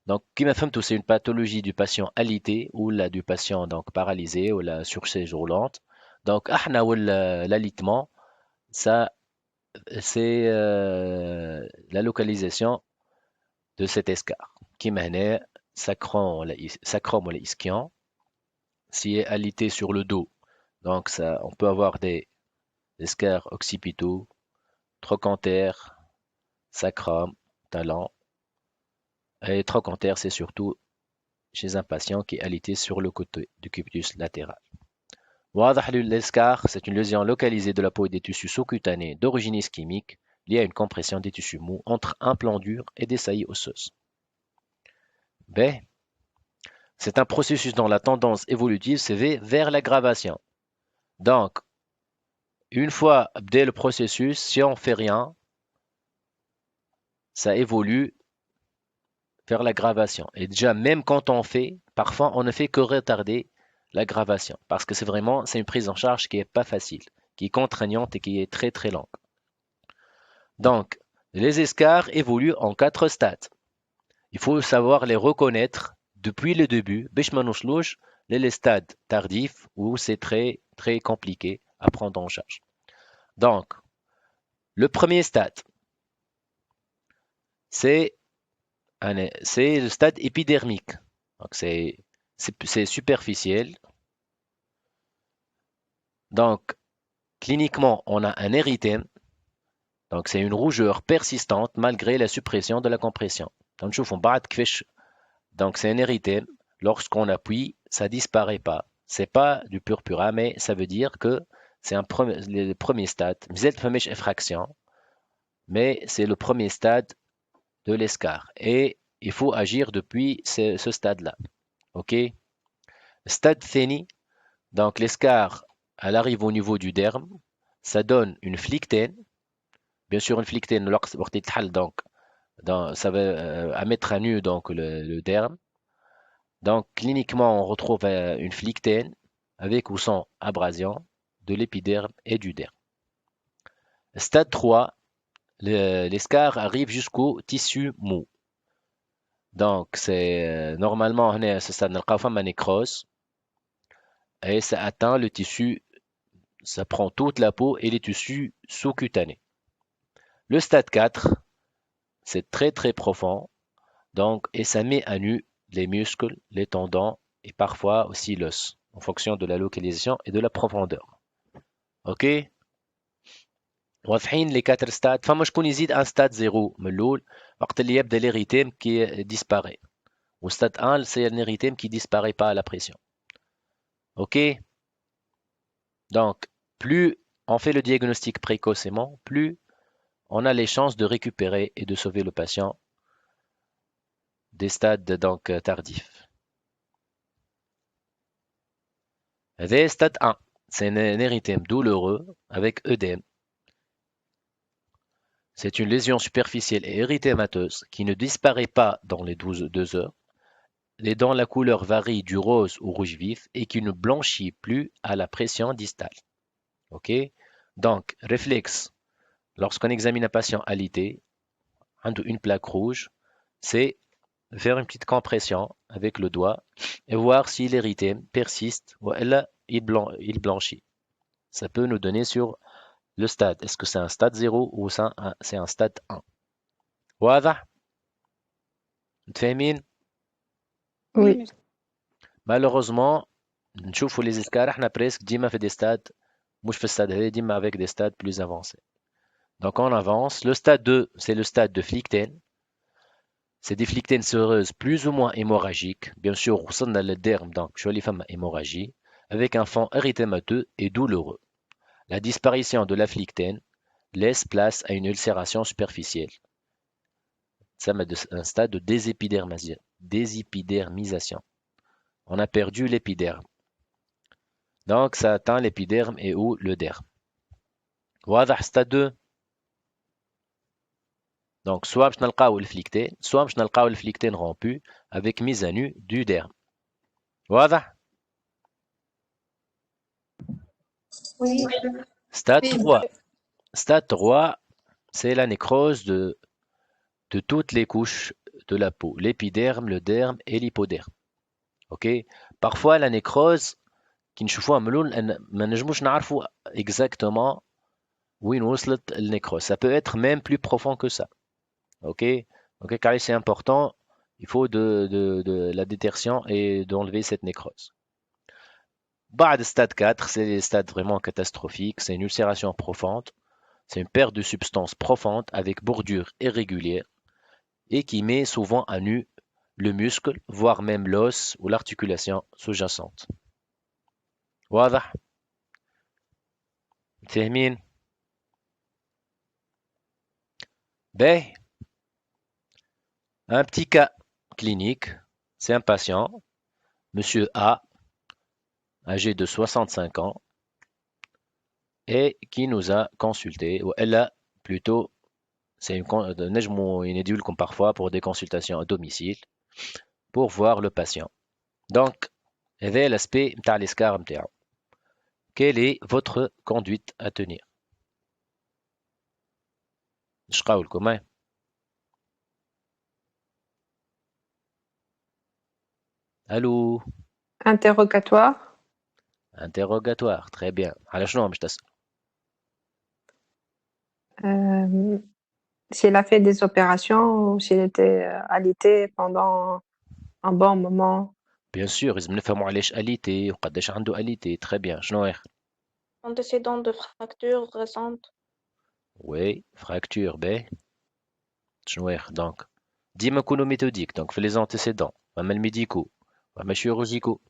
Donc, qui m'a fait tout, c'est une pathologie du patient alité ou du patient donc paralysé ou la surchaise roulante. Donc, l'alitement, ça, c'est la localisation de cet escarre qui mène sacrum ou ischion, si est alité sur le dos. Donc, ça, on peut avoir des escarres occipitaux, trochanter, sacrum, talon. Et trochanter, c'est surtout chez un patient qui est alité sur le côté du cubitus latéral. L'escarre, c'est une lésion localisée de la peau et des tissus sous-cutanés d'origine ischémique liée à une compression des tissus mous entre un plan dur et des saillies osseuses. B. C'est un processus dont la tendance évolutive se va vers l'aggravation. Donc, une fois dès le processus, si on ne fait rien, ça évolue vers l'aggravation. Et déjà, même quand on fait, parfois on ne fait que retarder l'aggravation. Parce que c'est une prise en charge qui n'est pas facile, qui est contraignante et qui est très très longue. Donc, les escarres évoluent en 4 stades. Il faut savoir les reconnaître depuis le début, les stades tardifs où c'est très très compliqué à prendre en charge. Donc, le premier stade, c'est le stade épidermique. Donc, c'est superficiel. Donc, cliniquement, on a un érythème. Donc, c'est une rougeur persistante malgré la suppression de la compression. Donc, c'est un érythème. Lorsqu'on appuie, ça ne disparaît pas. Ce n'est pas du purpura, mais ça veut dire que c'est le premier stade. Effraction, mais c'est le premier stade de l'escarre. Et il faut agir depuis ce stade-là. OK? Stade Feni, donc l'escarre, elle arrive au niveau du derme. Ça donne une flictène. Bien sûr, une flictène, donc, ça va mettre à nu donc, le derme. Donc, cliniquement, on retrouve une flictène avec ou sans abrasion de l'épiderme et du derme. Stade 3, l'escarre arrive jusqu'au tissu mou. Donc, c'est normalement, on est à ce stade, on a nécrose et ça atteint le tissu, ça prend toute la peau et les tissus sous-cutanés. Le stade 4, c'est très très profond, donc, et ça met à nu les muscles, les tendons et parfois aussi l'os, en fonction de la localisation et de la profondeur. Ok? واضحين les 4 stades. فما شكون يزيد un stade 0 من الأول وقت اللي يبدا l'érythème qui disparaît. Au stade 1, c'est un érythème qui disparaît pas à la pression. Ok? Donc, plus on fait le diagnostic précocement, plus on a les chances de récupérer et de sauver le patient des stades donc tardifs. Le stade 1, c'est un érythème douloureux avec œdème. C'est une lésion superficielle et érythémateuse qui ne disparaît pas dans les 2 heures et dont la couleur varie du rose au rouge vif et qui ne blanchit plus à la pression distale. Ok? Donc, réflexe, lorsqu'on examine un patient alité, une plaque rouge, c'est faire une petite compression avec le doigt et voir si l'érythème persiste ou il blanchit. Ça peut nous donner sur le stade. Est-ce que c'est un stade 0 ou c'est un stade 1? واضح؟ متفاهمين؟ Oui. Malheureusement, نشوفوا les escarres احنا presque ديما في des stades مش في الstade هذا ديما avec des stades plus avancés. Donc on avance. Le stade 2, c'est le stade de flictène. C'est des flictènes séreuses plus ou moins hémorragiques. Bien sûr, وصلنا للدرم, donc شو اللي فما hémorragie, avec un fond érythémateux et douloureux. La disparition de l'afflictène laisse place à une ulcération superficielle. Ça met un stade de désépidermisation. On a perdu l'épiderme. Donc, ça atteint l'épiderme et ou le derme. واضح stade 2. Donc, soit باش نلقاو الفليكتين, soit باش نلقاو الفليكتين rompu avec mise à nu du derme. واضح؟ Oui. Stade Oui, 3. Stade 3, c'est la nécrose de toutes les couches de la peau, l'épiderme, le derme et l'hypoderme. Ok? Parfois, la nécrose, qui نشوفوها من الأول ما نجموش نعرفوا exactement وين وصلت الnécrose. Ça peut être même plus profond que ça. Ok? Donc, car c'est important, il faut de la détection et d'enlever cette nécrose. بعد stade 4, c'est les stades vraiment catastrophiques, c'est une ulcération profonde, c'est une perte de substance profonde avec bordure irrégulière et qui met souvent à nu le muscle, voire même l'os ou l'articulation sous-jacente. واضح؟ فاهمين؟ باهي. Un petit cas clinique, c'est un patient, monsieur A, âgé de 65 ans, et qui nous a consulté, ou elle a plutôt, c'est une نجمو يناديو لكم parfois pour des consultations à domicile, pour voir le patient. Donc, هذا l'aspect نتاع الاسكار نتاعو. Quelle est votre conduite à tenir? اش قولكم هاي؟ الو. Interrogatoire. Interrogatoire, très bien. على شنو باش تسأل؟ S'il a fait des opérations ou s'il était alité pendant un bon moment. Bien sûr, لازم نفهموا علاش أليتي وقداش عنده أليتي. Très bien. شنو آخر؟ Antécédent de fracture récente. Oui, fracture باهي. شنو آخر donc؟ ديما نكونوا méthodiques donc في les antécédents. فما الميديكو فما chirurgicaux.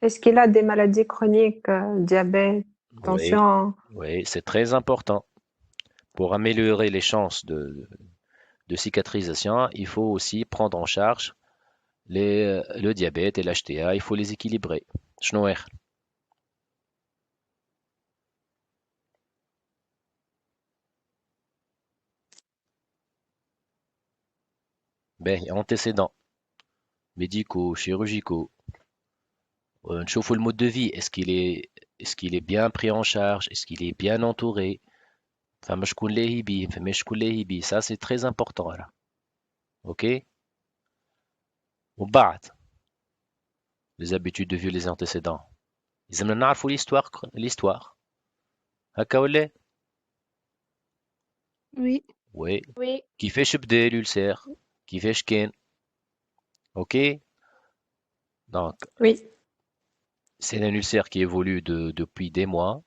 Est-ce qu'il a des maladies chroniques, diabète, Oui, tension? oui, c'est très important. Pour améliorer les chances de cicatrisation, il faut aussi prendre en charge le diabète et l'HTA, il faut les équilibrer. شنو آخر؟ باهي antécédents médicaux, chirurgicaux. نشوفوا le mode de vie, est-ce qu'il est bien pris en charge, est-ce qu'il est bien entouré, فما شكون لاهي بيه فما شكون لاهي بيه, ça c'est très important là. Ok? ومن بعد les habitudes de vie, les antécédents. لازمنا نعرفوا l'histoire. هكا ولا؟ oui, Oui. Oui, كيفاش بدا l'ulcère, كيفاش كان. Ok? Donc, Oui. c'est un ulcère qui évolue depuis des mois.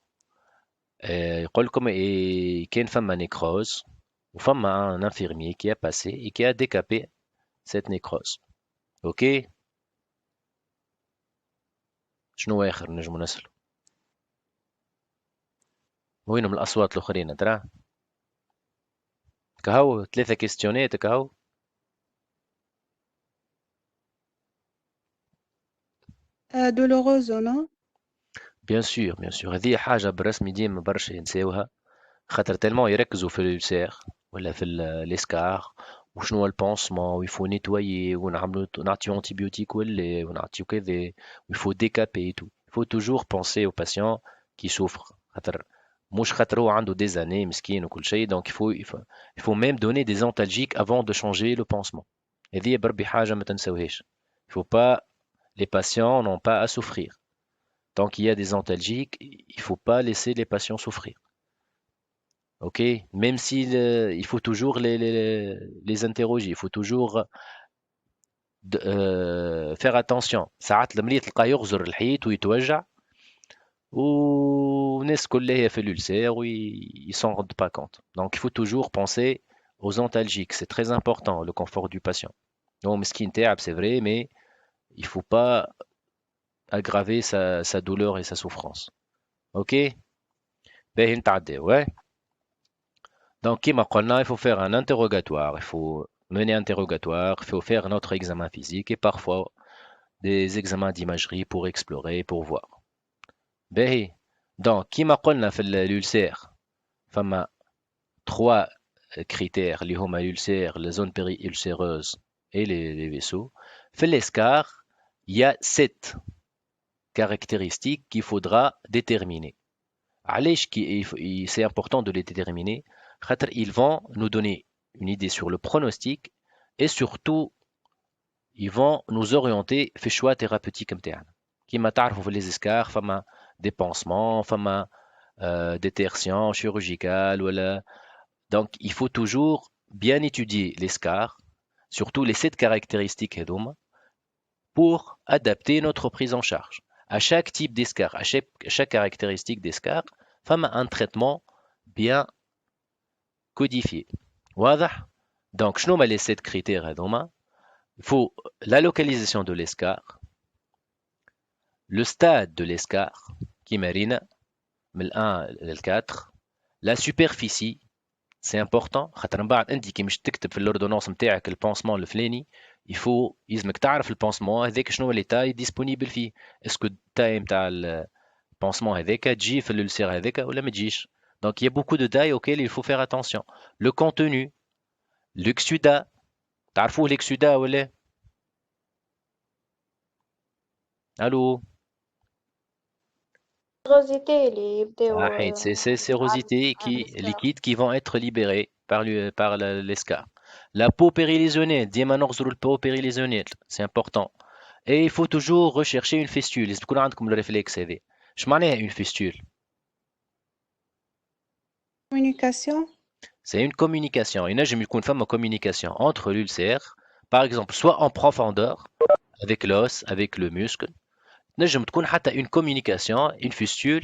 يقول لكم كان فما nécrose وفما un infirmier qui a passé et qui a décapé cette nécrose. Ok? شنو آخر نجمو نسألو؟ وينهم الأصوات الآخرين ترى؟ كهو 3 كيستيونات كهو. douloureuse, non? بيان سور بيان سور هذه حاجة بالرسمي ديما برشا ينساوها خاطر تالمون يركزوا في الألسير ولا في الاسكار وشنو هو البونسمون ويفو نيتوايي ونعملو نعطيو انتيبيوتيك ولا ونعطيو كذا ويفو ديكابي اي تو. يفو توجور بونسي او باسيون كي سوفر خاطر مش خاطر هو عنده دي زاني مسكين وكل شيء دونك يفو ميم دوني دي انتالجيك افون دو شانجي لو بونسمون. هذه بربي حاجة ما تنساوهاش. يفو با les patients n'ont pas à souffrir. Tant qu'il y a des antalgiques, il ne faut pas laisser les patients souffrir. Ok? Même s'il il faut toujours les interroger, il faut toujours faire attention. ساعات المريض تلقاه يغزر الحيط ويتوجع والناس كلها في l'ulcère ils s'en rendent pas compte. Donc il faut toujours penser aux antalgiques, c'est très important le confort du patient. Donc مسكين تعب c'est vrai mais il faut pas aggraver sa douleur et sa souffrance. Ok? باهي نتعداو ouais. Donc كيما قلنا il faut faire un interrogatoire, il faut mener un interrogatoire, il faut faire notre examen physique et parfois des examens d'imagerie pour explorer, pour voir. باهي. Donc كيما قلنا في l'ulcère فما trois critères اللي هما l'ulcère, la zone péri-ulcéreuse et les vaisseaux. في l'escar, il y a 7 caractéristiques qu'il faudra déterminer. علاش c'est important de les déterminer خاطر ils vont nous donner une idée sur le pronostic et surtout ils vont nous orienter في الشوا thérapeutique نتاعنا. كيما تعرفوا في les escars فما des pansements, فما des tertions chirurgicales ولا. Donc il faut toujours bien étudier l'escar, surtout les 7 caractéristiques هذوما pour adapter notre prise en charge. À chaque type d'escar, à chaque caractéristique d'escar, فما un traitement bien codifié. واضح؟ Donc شنو هما les 7 critères هذوما؟ Il faut la localisation de l'escar, le stade de l'escar كيما رينا من 1 ل 4, la superficie, c'est important خاطر من بعد انت كي مش تكتب في الاوردونونس نتاعك البونسمون الفلاني il faut يلزمك تعرف البونسمون هذاك شنو لي تاي ديسپونيبل فيه. اسكو التاي نتاع البونسمون هذاك تجي في الولسير هذاك ولا ما تجيش. Donc il y a beaucoup de tailles auxquelles il faut faire attention. Le contenu, l'exudat, تعرفوه l'exudat ولا؟ الو غوزيتي اللي يبداو صحيح. C'est ces sérosités liquides qui vont être libérées par l'escar. La peau périlésionnelle, ديما نغزروا البو périlésionnelle, c'est important. Et il faut toujours rechercher une fistule. لازم تكون عندكم الريفلكس هذا. اش معناها une fistule؟ Communication. C'est une communication. ينجم يكون فما communication entre l'ulcère, par exemple, soit en profondeur, avec l'os, avec le muscle. نجم تكون حتى une communication, une fistule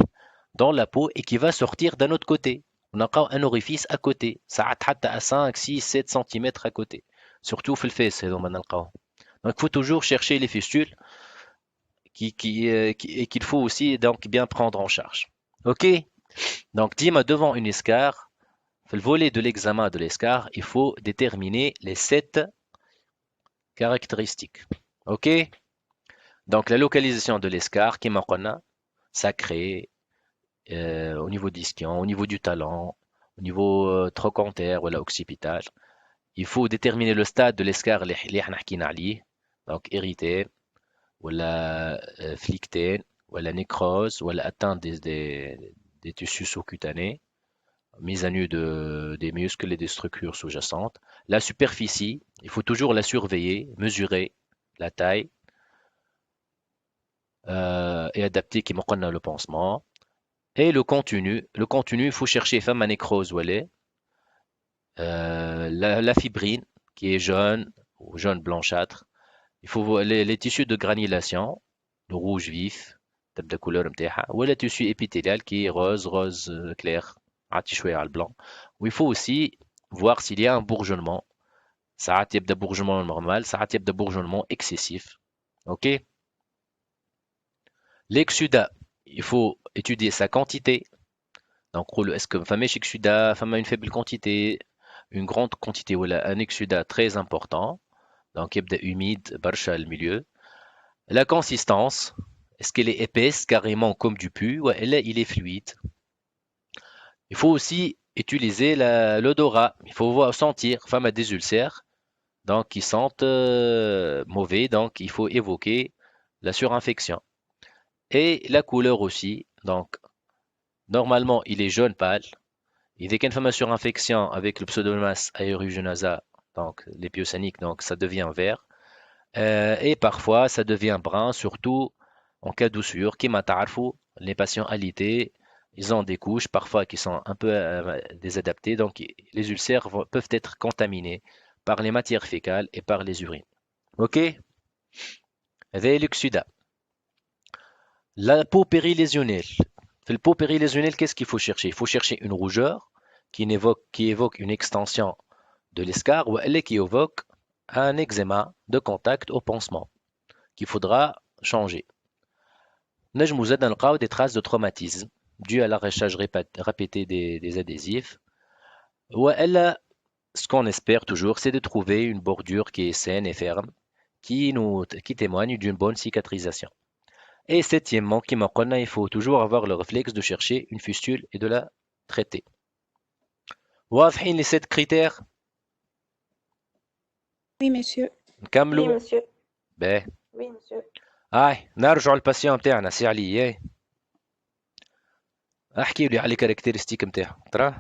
dans la peau et qui va sortir d'un autre côté. ونلقاو un orifice à côté. ساعات حتى à 5, 6, 7 cm à côté. Surtout في الفيس هذوما نلقاوهم. Donc il faut toujours chercher les fistules et qu'il faut aussi donc bien prendre en charge. Ok? Donc ديما devant une escar, le volet de l'examen de l'escar, il faut déterminer les 7 caractéristiques. Ok? Donc la localisation de l'escar, كيما قلنا, sacré, au niveau discien, au niveau du talon, au niveau trochanter ou occipital. Il faut déterminer le stade de l'escar اللي احنا حكينا عليه. Donc irrité, ou la flictée, ou la nécrose, ou l'atteinte des tissus sous-cutanés, mise à nu des muscles et des structures sous-jacentes. La superficie, il faut toujours la surveiller, mesurer la taille et adapter qui قلنا le pansement. Et le contenu, il faut chercher femme à nécrose ou la fibrine qui est jaune ou jaune blanchâtre. Il faut voir les tissus de granulation, le rouge vif, de couleur متاعها, ou le tissu épithélial qui est rose clair, عطي شوية على blanc. Où il faut aussi voir s'il y a un bourgeonnement. ساعات يبدا bourgeonnement normal, ساعات يبدا bourgeonnement excessif. Ok? L'exudat, il faut étudier sa quantité. Donc est-ce que فما exudat, فما une faible quantité, une grande quantité ou un exudat très important. Donc يبدا humide برشا le milieu. La consistance, est-ce qu'elle est épaisse carrément comme du pu ou il est fluide? Il faut aussi utiliser l'odorat. Il faut sentir, femme a des ulcères, donc qui sentent mauvais, donc il faut évoquer la surinfection. Et la couleur aussi, donc normalement il est jaune pâle. Il y a une femme à surinfection avec le pseudomonas aeruginosa, donc les piosaniques, donc ça devient vert. Et parfois ça devient brun, surtout en cas d'oussure. Qui m'a les patients alités, ils ont des couches parfois qui sont un peu désadaptées, donc les ulcères peuvent être contaminés par les matières fécales et par les urines. Ok? L'exudat. La peau périlésionnelle. La peau périlésionnelle, qu'est-ce qu'il faut chercher? Il faut chercher une rougeur qui évoque une extension de l'escar ou elle qui évoque un eczéma de contact au pansement qu'il faudra changer. نجمو زاد نلقاو des traces de traumatisme dû à l'arrachage répété des adhésifs. Ou elle, ce qu'on espère toujours, c'est de trouver une bordure qui est saine et ferme, qui témoigne d'une bonne cicatrisation. Et septièmement, il faut toujours avoir le réflexe de chercher une fistule et de la traiter. واضحين les 7 critères. Oui, monsieur. Oui, نكملوا. monsieur. باهي. Oui, monsieur. نرجعوا للباسيون نتاعنا سي علي. احكي لي على الكاركتيرستيك نتاعو ترى.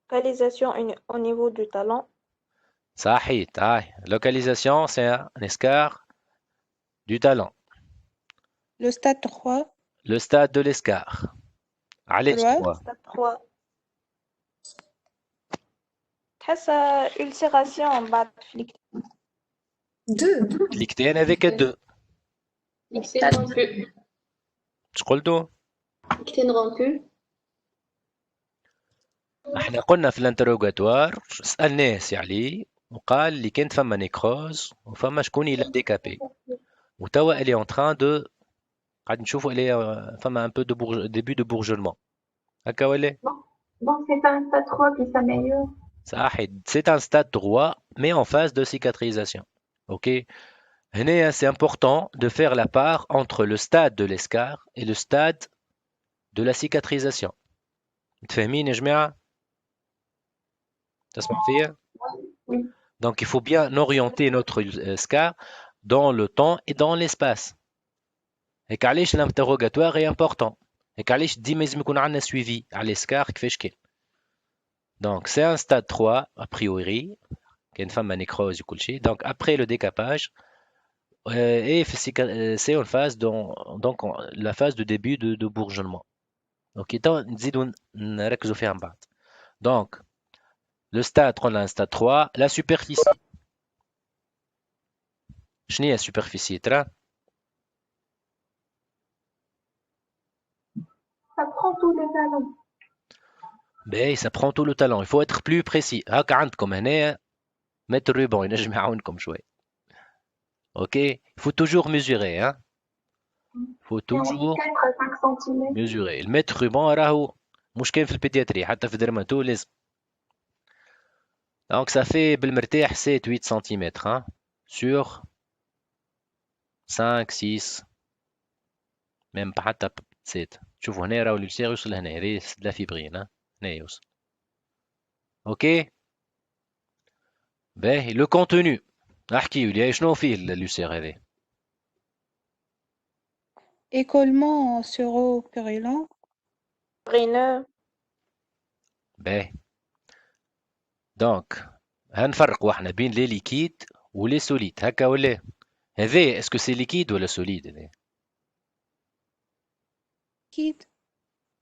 Localisation au niveau du talon. صحيت. Localisation, c'est un escar du talon. Le stade 3. Le stade de l'escar. علاش Droite. 3 Stade 3. تحسها ulcération بعد فليك. 2. كليكتين avec 2. Stade 2. اش قلتوا؟ Ictène rompu. احنا قلنا في الانتروغاتوار سألناه سي علي وقال اللي كانت فما نيكروز وفما شكون يلا ديكابي وتوا elle est en train de قاعد نشوفوا elle est فما un peu de début de bourgeonnement هكا ولا؟ Bon, c'est pas un stade 3 qui s'améliore. صحيح. C'est un stade 3 mais en phase de cicatrisation. Ok. هنا c'est important de faire la part entre le stade de l'escar et le stade de la cicatrisation. متفاهمين يا جماعة؟ تسمع فيا؟ Oui. Donc il faut bien orienter notre escar dans le temps et dans l'espace. Et علاش l'interrogatoire est important. Et علاش ديما لازم يكون عندنا suivi على l'escar كيفاش كان. Donc c'est un stade 3 a priori. كاين فما nécrose وكل شيء. Donc après le décapage et c'est en phase donc la phase de début de bourgeonnement. Ok, نزيدو نركزوا فيها من بعد. Donc le stade, on a un stade 3, la superficie. شنو هي السوبرفيسي ترى؟ Ça prend tout le talon. باهي ça prend tout le talon. Il faut être plus précis. هاكا عندكم هنايا متر ruban ينجم يعاونكم شوي. Ok, il faut toujours mesurer hein. Il faut Et on dit toujours 4 à 5 cm. mesurer. المتر ruban راهو مش كاين في البيدياتري حتى في درماتو لازم. Donc ça fait بالمرتاح 7-8 cm hein, sur 5, 6 même pas حتى 7. شوفوا هنا راهو الألسير يوصل هنا هذه لا فيبرين ها هنا يوصل. اوكي باهي لو كونتوني احكيوا لي شنو فيه الألسير هذا؟ Écoulement séropurulent. Brineux. باهي دونك هنفرقوا احنا بين لي ليكيد ولي سوليد هكا ولا هذا اسكو سي ليكيد ولا سوليد هذا؟ Liquide.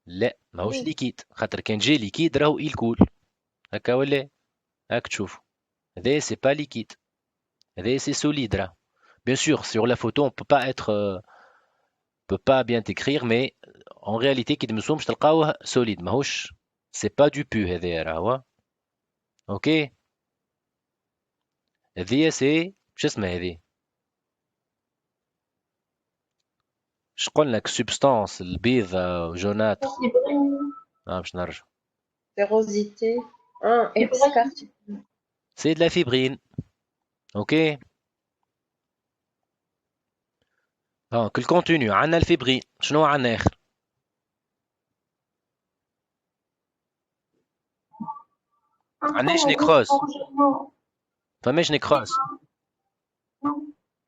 لا ماهوش Oui. ليكيد خاطر كان جاي ليكيد راهو يلكول هكا ولا هاك تشوف هذا سي با ليكيد هذا سي سوليد راه bien sûr sur la photo on peut pas bien décrire mais en réalité كي تمسوه باش تلقاوه سوليد ماهوش سي با دو بو هذا راهو اوكي هذه سي شو اسمها هذه اش قلنا لك سبستانس البيضة وجوناتر Fibrine. باش نرجع Vérosité. Ah, escar. سي de la fibrine اوكي دونك الكونتوني عندنا الفيبرين شنو عندنا اخر عندناش نيكروز فماش نيكروز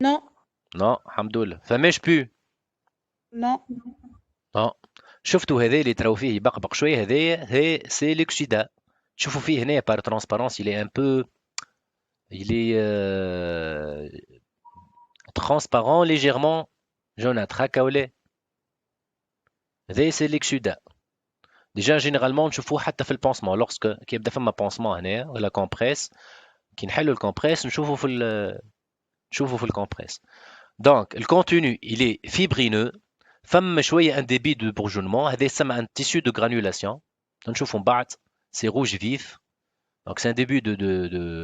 Non. نو الحمد لله فماش بو Non. نو شفتوا هذا اللي تراو فيه يبقبق شويه هذا سي ليكسيدا تشوفوا فيه هنا بار ترانسبارونس il est un peu il est transparent légèrement jaunâtre هكا ولا هذا سي ليكسيدا ديجا جينيرالمون نشوفوه حتى في البونسمون لوغسك كي يبدا فما بونسمون هنا ولا كومبريس كي نحلوا الكومبريس نشوفوا في الكومبريس دونك الكونتوني il est fibrineux فما شويه ان ديبي دو بورجونمون هذا يسمى ان تيسو دو غرانولاسيون نشوفوا من بعد سي روج فيف دونك سي ان ديبي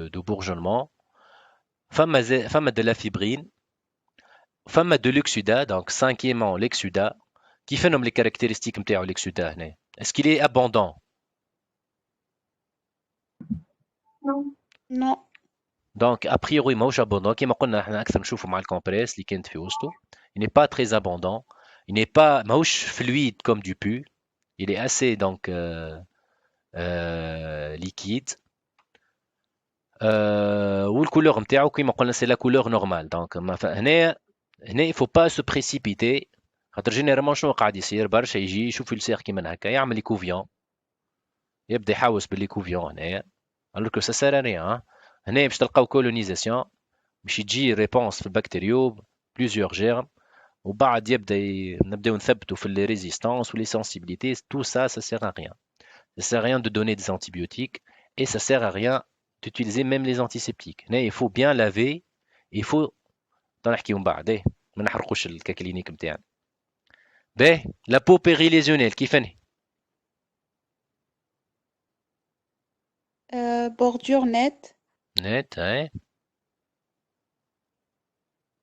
دو bourgeonnement فما de la fibrine فما de l'exudat, donc cinquièmement l'exudat, qui fait les caractéristiques نتاعو l'exudat هنا. Est-ce qu'il est abondant? Non. Non. Donc a priori ماهوش abondant كيما قلنا احنا اكثر نشوفه مع الكومبريس اللي كانت في وسطه. Il n'est pas très abondant, il n'est pas ماهوش fluide comme du pu, il est assez donc liquide. والكولور نتاعو كيما قلنا سي لا كولور نورمال. دونك هنا il faut pas se précipiter خاطر جينيرالمون شنو قاعد يصير برشا يجي يشوف السير كيما هكا يعمل ليكوفيون يبدا يحاوس بالليكوفيون هنايا alors que ça sert à rien. هنا باش تلقاو كولونيزاسيون باش تجي ريبونس في البكتيريو بليزيور جيرم وبعد نبداو نثبتوا في les résistances ou les sensibilités. Tout ça sert à rien. Ça sert à rien de donner des antibiotiques et ça sert à rien d'utiliser même les antiseptiques. Il faut bien laver, il faut نحكيو من بعد ما نحرقوش الكاكلينيك نتاعنا. باهي لا بو بيريليزيونيل كيفني؟ Bordure nette نت هاي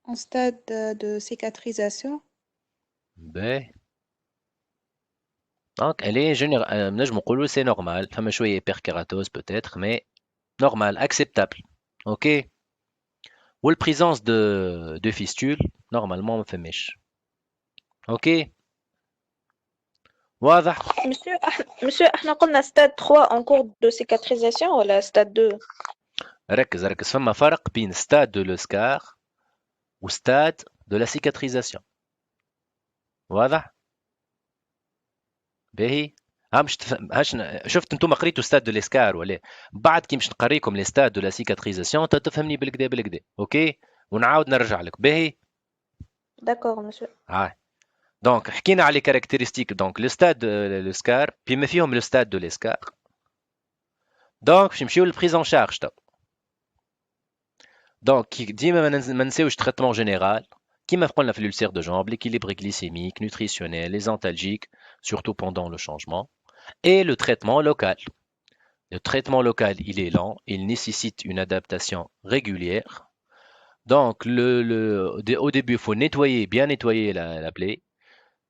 en stade de cicatrisation. باهي دونك elle est général نجم نقولوا سي نورمال. فما شويه hyperkératose peut-être mais normal, acceptable. OK. والبريزونس de fistule normalement ما فماش. OK. واضح؟ Monsieur, احنا قلنا stade 3 en cours de cicatrisation ولا stade 2؟ ركز فما فرق بين stade de l'Oscar و stade de la cicatrisation. واضح؟ باهي مش شفت انتم قريتوا ستاد دو ليسكار ولا بعد كي مش نقريكم لي ستاد دو لا سيكاتريزاسيون تفهمني بالكدا اوكي ونعاود نرجع لك باهي. D'accord, monsieur. دونك حكينا على لي كاركتيرستيك دونك لو ستاد دو ليسكار بما فيهم لو ستاد دو ليسكار. دونك باش نمشيو للبريز شارج تو. دونك ديما ما نساوش تريتمون جينيرال كيما قلنا في l'ulcère de jambe, l'équilibre glycémique, nutritionnel, les antalgiques, surtout pendant le changement, et le traitement local. Le traitement local, il est lent, il nécessite une adaptation régulière. Donc, au début, il faut bien nettoyer la plaie.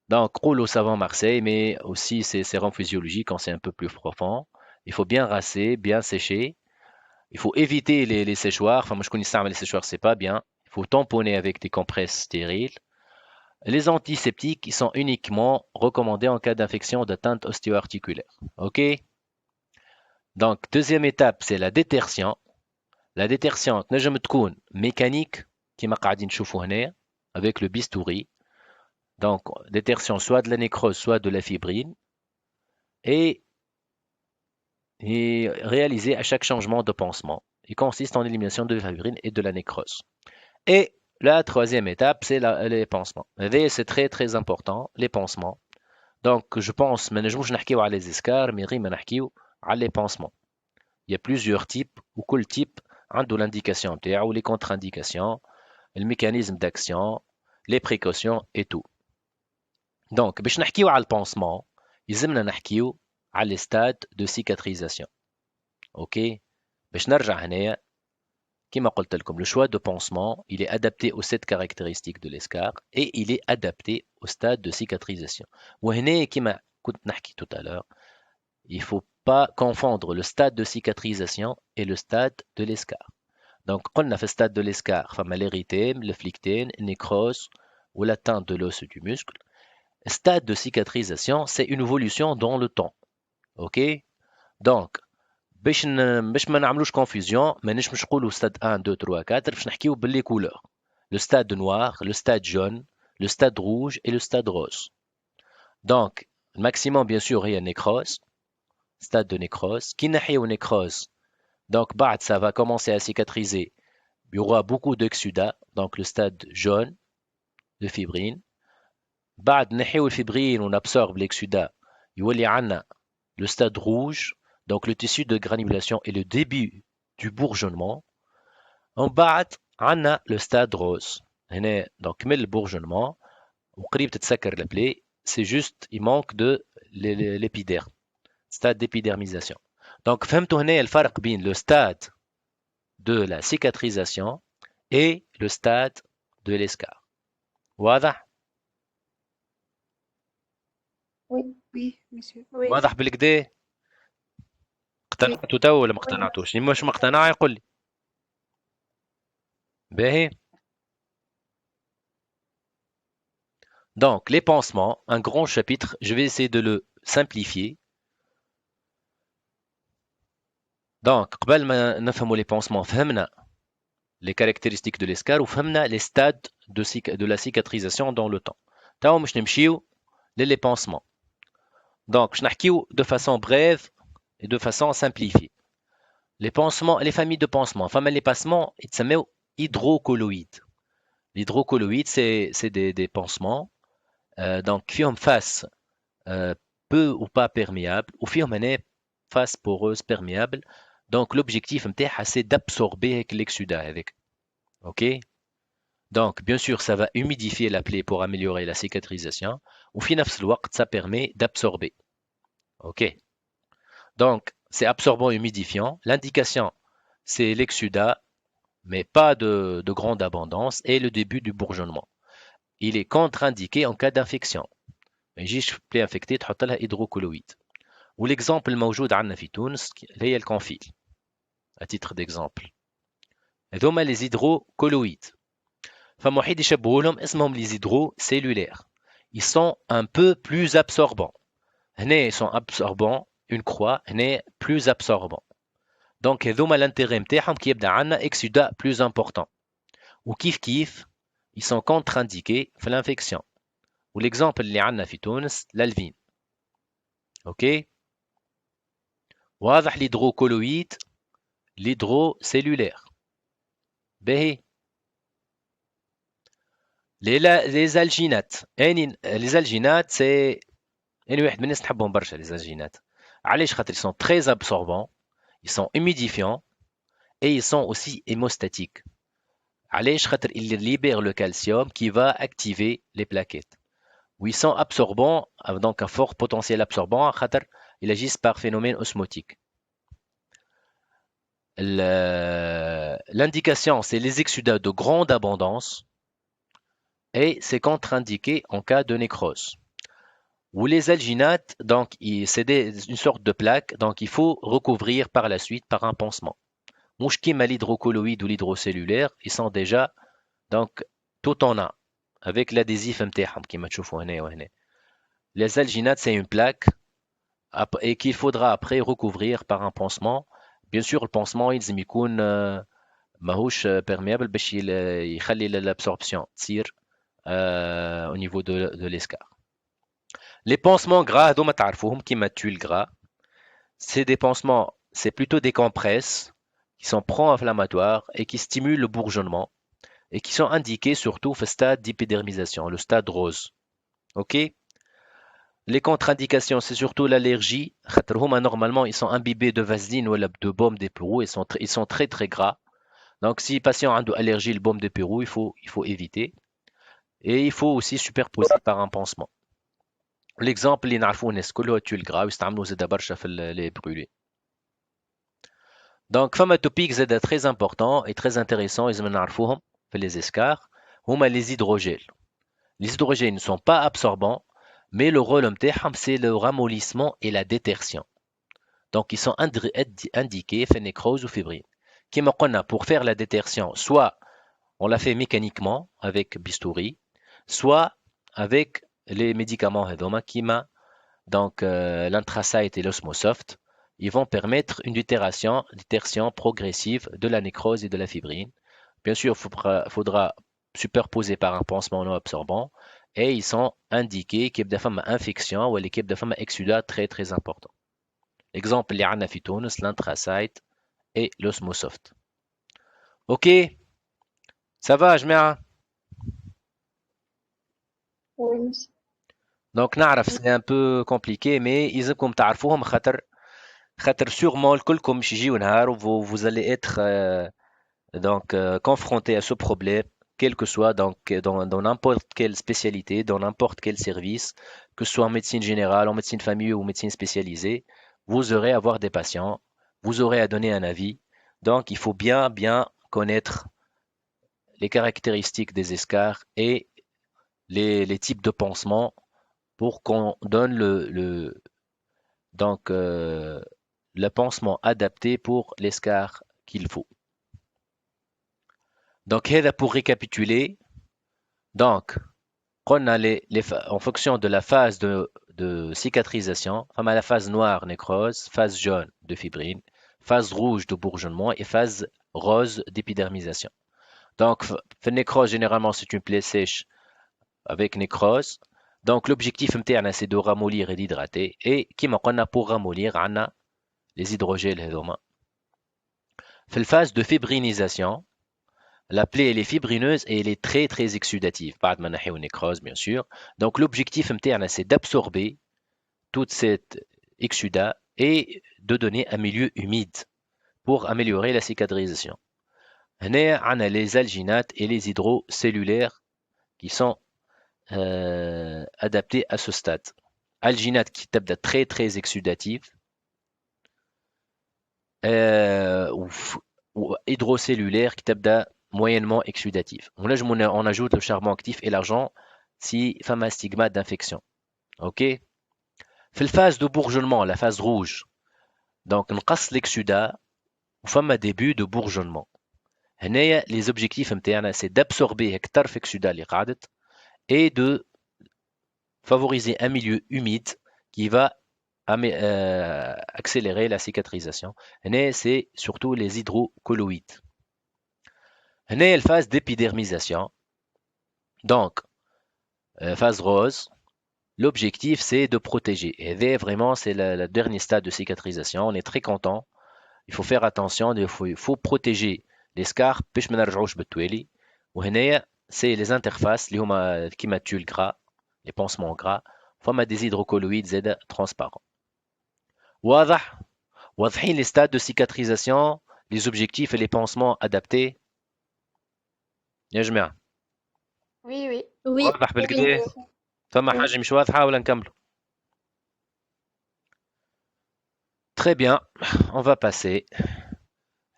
Donc, roule au savon Marseille, mais aussi ces sérums physiologiques quand c'est un peu plus profond. Il faut bien rincer, bien sécher. Il faut éviter les séchoirs. Enfin, moi, je connais ça, mais les séchoirs, c'est pas bien. Il faut tamponner avec des compresses stériles. Les antiseptiques ils sont uniquement recommandés en cas d'infection d'atteinte ostéo-articulaire. OK? Donc, deuxième étape, c'est la détertion. La détertion, نجم تكون mécanique, كما قاعدين نشوفوا هنا, avec le bistouri. Donc, détertion soit de la nécrose, soit de la fibrine. Et réalisée à chaque changement de pansement. Il consiste en élimination de la fibrine et de la nécrose. Et la troisième étape, c'est les pansements. C'est très très important, les pansements. Donc, je pense, ما نجموش نحكيو على les escars, mais غير ما نحكيو على les pansements. Il y a plusieurs types, ou كل type عنده l'indication نتاعو, les contre-indications, le mécanisme d'action, les précautions et tout. Donc, باش نحكيو على البانسمون, يلزمنا نحكيو على les stades de cicatrisation. OK? باش نرجع هنايا Comme قلت لكم, le choix de pansement, il est adapté aux 7 caractéristiques de l'escar et il est adapté au stade de cicatrisation. وهنا كما كنت نحكي tout à l'heure, il ne faut pas confondre le stade de cicatrisation et le stade de l'escar. Donc, قلنا في stade de l'escar, فما l'érythème, le flictène, nécrose ou l'atteinte de l'os du muscle. Stade de cicatrisation, c'est une évolution dans le temps. OK? Donc, باش ما نعملوش كونفوزيون ما نجمش نقولوا ستاد 1 2 3 4 باش نحكيو باللي كولور لو ستاد نوار لو ستاد جون لو ستاد روج et le stade rose. Donc le maximum bien sûr هي nécrose, stade de nécrose qui نحيو nécrose. Donc بعد ça va commencer à cicatriser, il y aura beaucoup d'exudat, donc le stade jaune de fibrine. بعد نحيو الفيبرين ونabsorbe l'exudat يولي عندنا le stade rouge. Donc le tissu de granulation est le début du bourgeonnement. En bas, on a le stade rose. Donc mais le bourgeonnement, وقريب تتسكر la plaie, c'est juste il manque de l'épiderme, stade d'épidermisation. Donc فهمتوا هنا الفرق بين le stade de la cicatrisation et le stade de l'escar. واضح؟ Oui, monsieur. Oui. واضح بالكدا؟ اقتنعتوا تو ولا ما اقتنعتوش؟ اللي مش مقتنع يقول لي. باهي. Donc, les pansements, un grand chapitre, je vais essayer de le simplifier. Donc, قبل ما نفهموا les pansements, فهمنا les caractéristiques de l'escar وفهمنا les stades de la cicatrisation dans le temps. تاو مش نمشيو les pansements. Donc, je نحكيو de façon brève et de façon simplifiée. Les pansements, les familles de pansements. Famille les pansements, ils s'appellent hydrocolloïdes. L'hydrocolloïde, c'est des pansements. Donc, فيهم face peu ou pas perméable, ou فيهم هنا face poreuse perméable. Donc, l'objectif c'est d'absorber l'exudat avec. OK? Donc, bien sûr, ça va humidifier la plaie pour améliorer la cicatrisation. Ou في نفس الوقت, ça permet d'absorber. OK? Donc, c'est absorbant humidifiant. L'indication, c'est l'exudat, mais pas de grande abondance, et le début du bourgeonnement. Il est contre-indiqué en cas d'infection. يجيش plaie infectée تحط لها hydrocolloïde. والexemple الموجود عندنا في تونس هي الكونفيل. À titre d'exemple. هذوما les hydrocolloïdes. فما واحد يشبهوا لهم اسمهم les hydrocellulaires. Ils sont un peu plus absorbants. هنا ils sont absorbants, une croix, هنا plus absorbants. Donc هذوما l'intérêt نتاعهم كي يبدا عندنا exudat plus important. وكيف كيف ils sont contre-indiqués في l'infection. والexemple اللي عندنا في تونس l'alvine. OK? واضح l'hydrocolloïde, l'hydrocellulaire. باهي. les alginates. Les alginates c'est يعني واحد من الناس نحبهم برشا les alginates. علاش خاطر ils sont très absorbants, ils sont humidifiants et ils sont aussi hémostatiques. علاش خاطر ils libèrent le calcium qui va activer les plaquettes. Où ils sont absorbants, donc un fort potentiel absorbant, خاطر ils agissent par phénomène osmotique. L'indication, c'est les exudats de grande abondance et c'est contre-indiqué en cas de nécrose. Ou les alginates, donc c'est une sorte de plaque, donc il faut recouvrir par la suite par un pansement. مش كيما l'hydrocolloïde ou l'hydrocellulaire, ils sont déjà donc tout en un avec l'adhésif نتاعهم كيما تشوفوا هنا وهنا. Les alginates, c'est une plaque et qu'il faudra après recouvrir par un pansement. Bien sûr, le pansement يلزم يكون ماهوش perméable باش يخلي l'absorption تصير au niveau de l'escar. Les pansements gras, هذوما تعرفوهم كيما tuiles gras. C'est des pansements, c'est plutôt des compresses qui sont pro-inflammatoires et qui stimulent le bourgeonnement et qui sont indiqués surtout au stade d'épidermisation, le stade rose. OK? Les contre-indications, c'est surtout l'allergie. Normalement, ils sont imbibés de vaseline ou de baume des Pérou. Ils sont très très gras. Donc, si le patient a une allergie, le baume des Pérou, il faut éviter. Et il faut aussi superposer par un pansement. L'exemple اللي نعرفوه الناس كله tuile gras ويستعملوا زاد برشا في les brûlés. Donc, فما topic زاد très important et très intéressant لازم نعرفوهم في les escars هما les hydrogels. Les hydrogels ne sont pas absorbants, mais le rôle نتاعهم c'est le ramollissement et la détertion. Donc, ils sont indiqués في nécrose ou fibrine. Comme on a pour faire la détertion, soit on la fait mécaniquement avec bistouri, soit avec les médicaments Hedoma, donc l'anthracite et l'osmosoft, ils vont permettre une détertion progressive de la nécrose et de la fibrine. Bien sûr, il faudra superposer par un pansement non absorbant et ils sont indiqués qu'il y a des infection ou l'équipe de femmes exudat très très important. Exemple, les anaphytones, l'anthracite et l'osmosoft. Ok, ça va, je mets. Oui, monsieur. Donc, c'est un peu compliqué, mais ils ont تعرفوهم خاطر sûrement الكلكم يجيو نهار vous allez être donc confronté à ce problème, quel que soit donc dans n'importe quelle spécialité, dans n'importe quel service, que ce soit en médecine générale, en médecine famille ou médecine spécialisée, vous aurez à avoir des patients, vous aurez à donner un avis. Donc, il faut bien connaître les caractéristiques des escars et les types de pansements pour qu'on donne donc, le pansement adapté pour l'escar qu'il faut. Donc, هذا pour récapituler. Donc, on a en fonction de la phase de cicatrisation, on a la phase noire, nécrose, phase jaune de fibrine, phase rouge de bourgeonnement et phase rose d'épidermisation. Donc, la nécrose, généralement, c'est une plaie sèche avec nécrose. Donc, l'objectif MTRN, c'est de ramollir et d'hydrater. Et qui on a pour ramollir, on a les hydrogels. Dans la phase de fibrinisation, la plaie elle est fibrineuse et elle est très très exsudative. Pas de nécrose, bien sûr. Donc, l'objectif MTRN, c'est d'absorber toute cette exsudat et de donner un milieu humide pour améliorer la cicatrisation. On a les alginates et les hydrocellulaires qui sont adapté à ce stade. Alginate qui تبدا très très exsudative ou hydrocellulaire qui تبدا moyennement exsudative. On ajoute le charbon actif et l'argent si femme a stigmate d'infection. OK. في phase de bourgeonnement, la phase rouge. Donc نقص l'exsudat وفما début de bourgeonnement. هنايا les objectifs نتاعنا c'est d'absorber أكثر في exsudat اللي قعدت et de favoriser un milieu humide qui va accélérer la cicatrisation. C'est surtout les hydrocolloïdes. La phase d'épidermisation. Donc, phase rose, l'objectif c'est de protéger. Et vraiment, c'est le dernier stade de cicatrisation. On est très content. Il faut faire attention. Il faut protéger les scars. C'est les interfaces qui tuent le gras. Les pansements gras, forment des hydrocolloïdes Z transparents. واضح واضحين les stades de cicatrisation, les objectifs et les pansements adaptés. يا جماعة Oui, oui. واضح بالكدا؟ فما حاجة مش واضحة ولا نكملوا؟ Très bien, on va passer.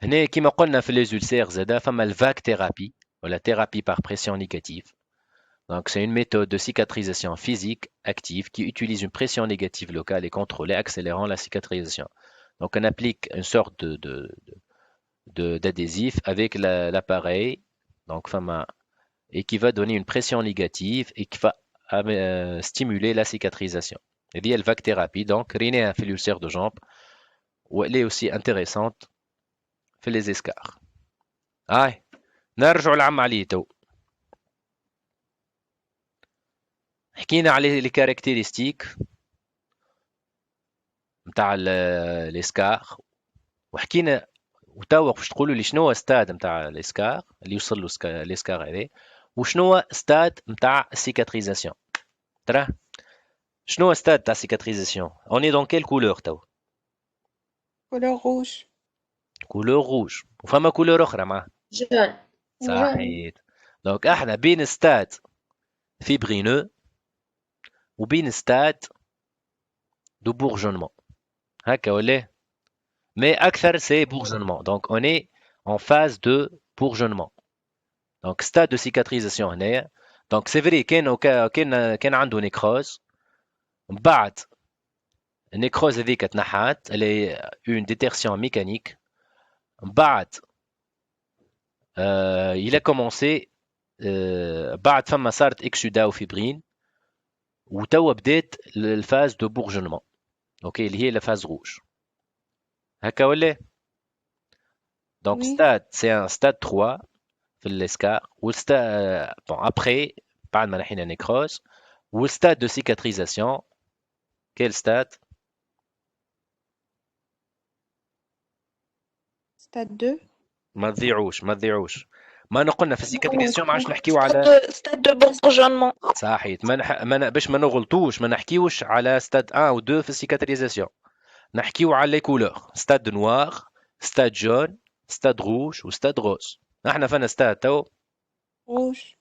هنا كما قلنا في les ulcères زاد فما الفاك thérapie ou la thérapie par pression négative. Donc, c'est une méthode de cicatrisation physique active qui utilise une pression négative locale et contrôlée, accélérant la cicatrisation. Donc, on applique une sorte d'adhésif avec l'appareil, donc et qui va donner une pression négative et qui va stimuler la cicatrisation. Et dit elle vague thérapie, donc Riné a fait l'ulcère de jambe, où elle est aussi intéressante, fait les escarres. Ah, نرجع للعملية تو. حكينا على لي كاركتيرستيك نتاع الاسكار وحكينا وتوا باش تقولوا لي شنو هو ستاد نتاع الاسكار اللي يوصل له الاسكار هذا وشنو هو ستاد نتاع السيكاتريزاسيون. ترى شنو هو ستاد تاع السيكاتريزاسيون؟ اون اي دون كيل كولور توا؟ Couleur rouge. كولور روج وفما كولور اخرى معاه جون. صحيت. دونك احنا بين ستاد فيبرينو وبين ستاد دو بورجونمون هكا ولا؟ mais أكثر c'est bourgeonnement. Donc on est en phase de bourgeonnement. Donc stade de cicatrisation هنايا. Donc c'est vrai كان عنده nécrose من بعد النيكروز هذيك تنحات elle est une détertion mécanique من بعد il a commencé بعد فما صارت exsudat وفيبرين وتوا بدات الفاز دو بورجونمون. اوكي اللي هي لا فاز روج هكا ولا؟ Donc Oui. stade, c'est un stade 3 في الاسكار والستاد bon après بعد ما نحينا nécrose والstade de cicatrisation quel stade؟ Stade 2. ما تضيعوش ما قلنا في السيكاتريزاسيون ما عادش نحكيو على Stade de bourgeonnement. صحيت باش ما نغلطوش ما نحكيوش على stade 1 و 2 في السيكاتريزاسيون نحكيو على لي كولور stade noir stade jaune stade rouge و stade rose. احنا فانا stade تو Rouge.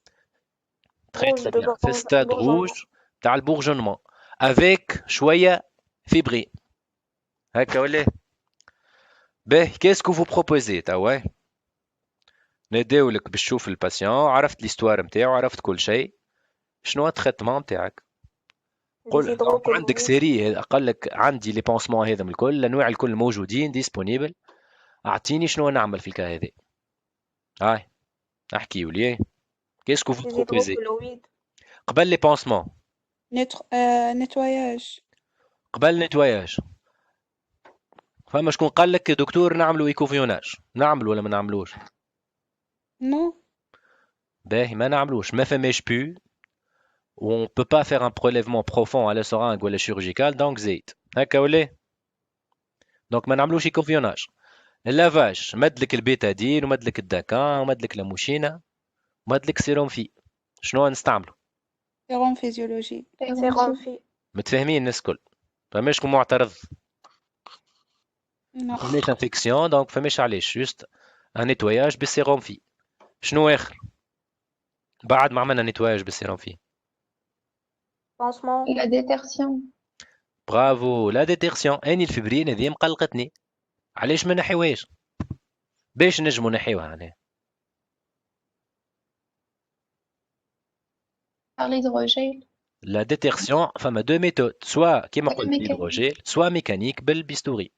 très très bien في stade rouge تاع البورجونمون avec شويه فيبرين هكا ولا؟ باهي qu'est-ce que vous proposez توا؟ نداولك باش تشوف الباسيون عرفت ليستوار نتاعو عرفت كل شيء شنو التريتمون تاعك؟ لي قول دونك عندك زيدروكولويد. سيري قال لك عندي لي بونسمون هذم الكل الانواع الكل موجودين ديسپونيبل. اعطيني شنو نعمل في الكا هذه. هاي احكي ولي كيسكو فو لي بروبوزي زيدروكولويد. قبل لي بونسمون nettoyage. قبل نتواياج. فما شكون قال لك دكتور نعملوا ايكوفيوناج؟ نعمل ولا ما نعملوش؟ Non. باهي ما نعملوش ما فماش بو on peut pas faire un prélèvement profond à la seringue ولا chirurgical دونك زيت هكا ولا دونك ما نعملوش ايكوفيوناج. اللافاج مدلك البيتادين ومدلك الداكان ومدلك لاموشينا ومدلك سيروم في شنو نستعملوا؟ Sérum physiologique. سيروم في. متفاهمين الناس الكل فماش شكون معترض Non. فماش انفيكسيون دونك فماش علاش جوست ان نيتواياج بالسيروم في. شنو اخر بعد ما عملنا نيتواياج بالسيروم في؟ بونسمون. La détertion. برافو لا ديتيرسيون. اني الفبرين هذه مقلقتني علاش ما نحيوهاش باش نجموا نحيوها هنا؟ Par l'hydrogel. لا ديتيرسيون فما دو ميثود سوا كيما ولا قلت ميكانيك. الهيدروجيل سوا ميكانيك بالبيستوري.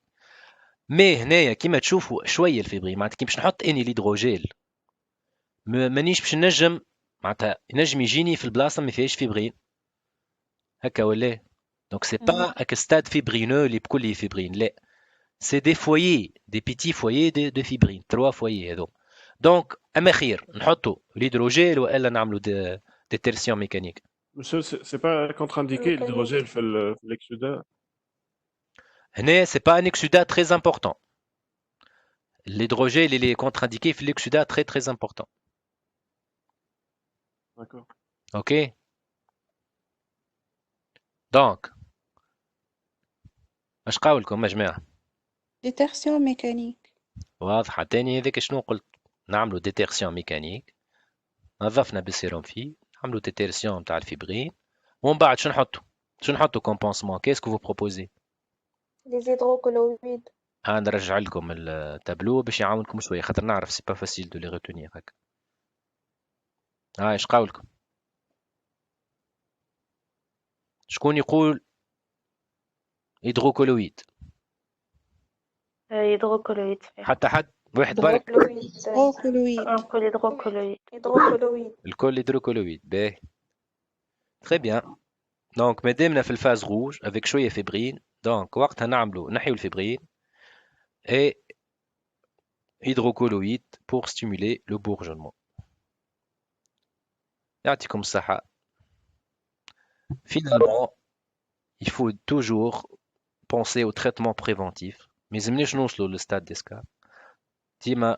مي هنايا كيما تشوفوا شويه الفيبرين معناتها كي باش نحط اني الهيدروجيل مانيش باش نجم معناتها ينجم يجيني في البلاصه ما فيهاش فيبرين هكا ولا دونك سي با اك ستاد فيبرينو اللي بكل فيبرين لا سي دي فويي دي بيتي فويي دو فيبرين 3 فويي هذو. دونك اما خير نحطوا الهيدروجيل والا نعملوا دي تيرسيون ميكانيك. Monsieur, c'est pas contre-indiqué l'hydrogel في l'exudat. هنا سي با ان اكسودا تري امبورطون. L'hydrogel il est contre-indiqué في l'exudat très très important. D'accord. Ok. Donc اش قاولكم يا جماعة؟ Détertion mécanique. واضحة. تاني هذاك شنو قلت؟ نعملوا ديتيرسيون ميكانيك نظفنا بالسيروم في نعملوا ديتيرسيون نتاع الفيبرين ومن بعد شنو نحطوا كومبونسمون كيسكو فو بروبوزي؟ لي زيدروكولويد. نرجع لكم التابلو باش يعاونكم شوية خاطر نعرف سي با فاسيل دو لي ريتونير هكا. اش قاولكم؟ شكون يقول هيدروكولويد؟ هيدروكولويد. حتى حد واحد برك Hydrocolloïde. نقول هيدروكولويد. هيدروكولويد. الكل هيدروكولويد. باهي تري بيان. دونك مادامنا في الفاز روج افيك شويه فيبرين دونك وقتها نعملوا نحيو الفيبرين اي هيدروكولويد pour stimuler le bourgeonnement. يعطيكم الصحة. Finalement, il faut toujours penser au traitement préventif. Mais يلزمناش نوصلوا للستاد d'escar. ديما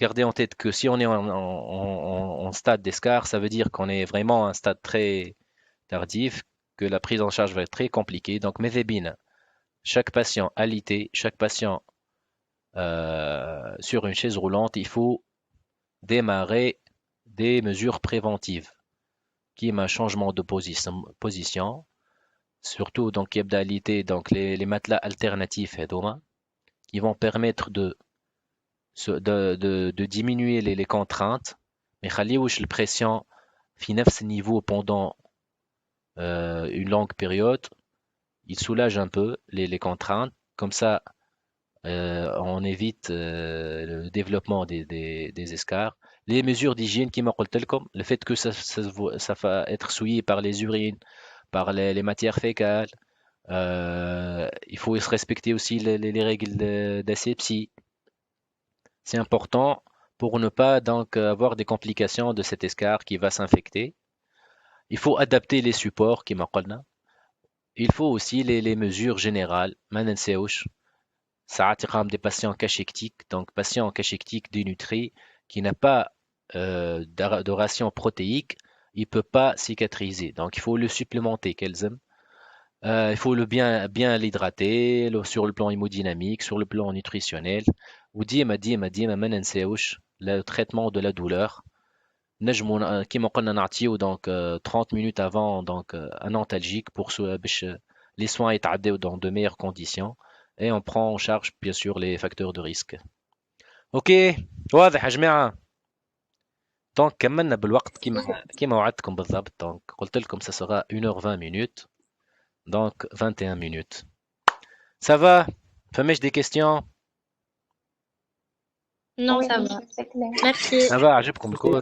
gardez en tête que si on est en stade d'escar, ça veut dire qu'on est vraiment à un stade très tardif, que la prise en charge va être très compliquée. Donc, méthébine, chaque patient alité, chaque patient sur une chaise roulante, il faut démarrer des mesures préventives, qui est un changement de position, surtout donc alité, donc les matelas alternatifs, qui vont permettre de diminuer les contraintes, mais خليوش الpression في نفس niveau pendant une longue période. Il soulage un peu les contraintes, comme ça on évite le développement des escarres. Les mesures d'hygiène qui m'a dit le fait que ça va être souillé par les urines, par les matières fécales, il faut se respecter aussi les règles d'asepsie. C'est important pour ne pas donc avoir des complications de cet escarre qui va s'infecter. Il faut adapter les supports qui m'a dit. Il faut aussi les mesures générales. Ça attire des patients cachectiques, donc patients cachectiques dénutris qui n'a pas de ration protéique, il peut pas cicatriser. Donc il faut le supplémenter, il faut bien l'hydrater sur le plan hémodynamique, sur le plan nutritionnel. Ou le traitement de la douleur. Donc 30 minutes avant donc un antalgique pour les soins établis dans de meilleures conditions. Et on prend en charge bien sûr les facteurs de risque. Ok, واضح يا جماعة. دونك كملنا بالوقت كيما وعدتكم بالضبط. دونك قلت لكم ça sera 1h20 minutes. Donc 21 minutes. Ça va? فماش دي questions؟ Non, Oui, ça va. monsieur, c'est clair. Merci. Ça va عجبكم الكور؟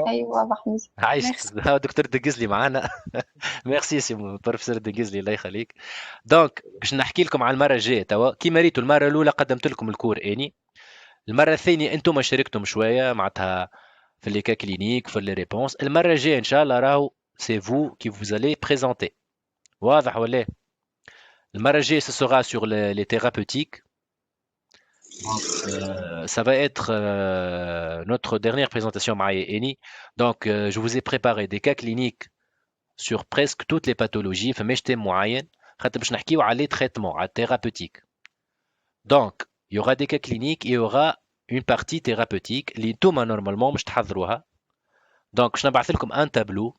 أيوة واضح مزيان. عايش Merci. ها دكتور دقزلي معانا. ميرسي سي بروفيسور دقزلي الله يخليك. دونك باش نحكي لكم على المره الجايه توا كيما ريتوا المره الاولى قدمت لكم الكور اني. المره الثانيه انتم شاركتم شويه معناتها في لي كا كلينيك في لي ريبونس. المره الجايه ان شاء الله راهو سي فو كي فوز الي بريزونتي. واضح ولا؟ المره الجايه ce sera sur les thérapeutiques. Ça va être notre dernière présentation معايا Eni. Donc je vous ai préparé des cas cliniques sur presque toutes les pathologies فماش تيم معين خاطر باش نحكيو على les traitements على thérapeutique. Donc il y aura des cas cliniques et il y aura une partie thérapeutique اللي نتوما normalement باش تحضروها. Donc باش نبعث لكم un tableau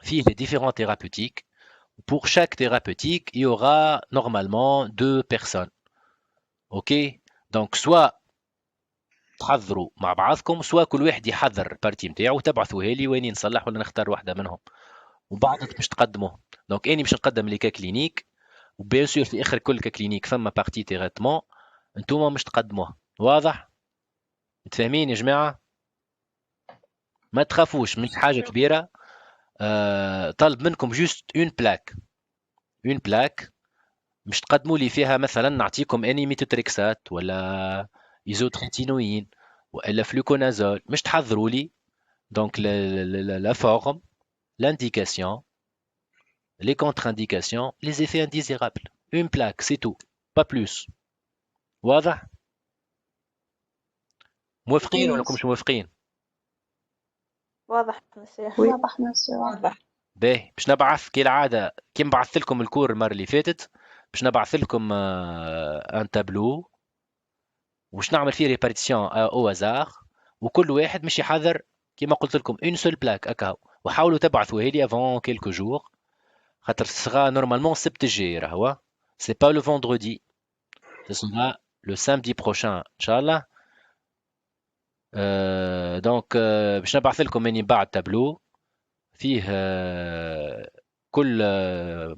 فيه les différents thérapeutiques. Pour chaque thérapeutique il y aura normalement 2 personnes. Ok, donc soit تحضروا مع بعضكم سواء كل واحد يحضر البارتي نتاعو وتبعثوها لي واني نصلح ولا نختار واحده منهم وبعضكم باش تقدموه. دونك اني باش نقدم لي كا كلينيك وبيان سور في اخر كل كا كلينيك فما بارتي تيريتمون انتوما باش تقدموها. واضح؟ متفاهمين يا جماعه؟ ما تخافوش مش حاجه كبيره. طلب منكم جوست اون بلاك باش تقدموا لي فيها مثلا نعطيكم اني ميتوتريكسات ولا ايزوتريتينوين ولا فلوكونازول مش تحضروا لي. دونك la forme, l'indication, les contre-indications, les effets indésirables. Une plaque, c'est tout, pas plus. واضح؟ موافقين ولا مش موافقين؟ واضح monsieur. Oui. واضح monsieur. واضح. باهي باش نبعث كالعادة كي بعثت لكم الكور المرة اللي فاتت باش نبعث لكم ان تابلو وش نعمل فيه ريبارتيسيون او هازار وكل واحد مش يحضر كيما قلت لكم اون سول بلاك اكاو وحاولوا تبعثوها لي افون كيلكو جور خاطر سغا نورمالمون السبت الجاي راهو سي با لو فوندردي سي سغا لو سامدي بروشان ان شاء الله. دونك باش نبعث لكم اني بعد تابلو فيه كل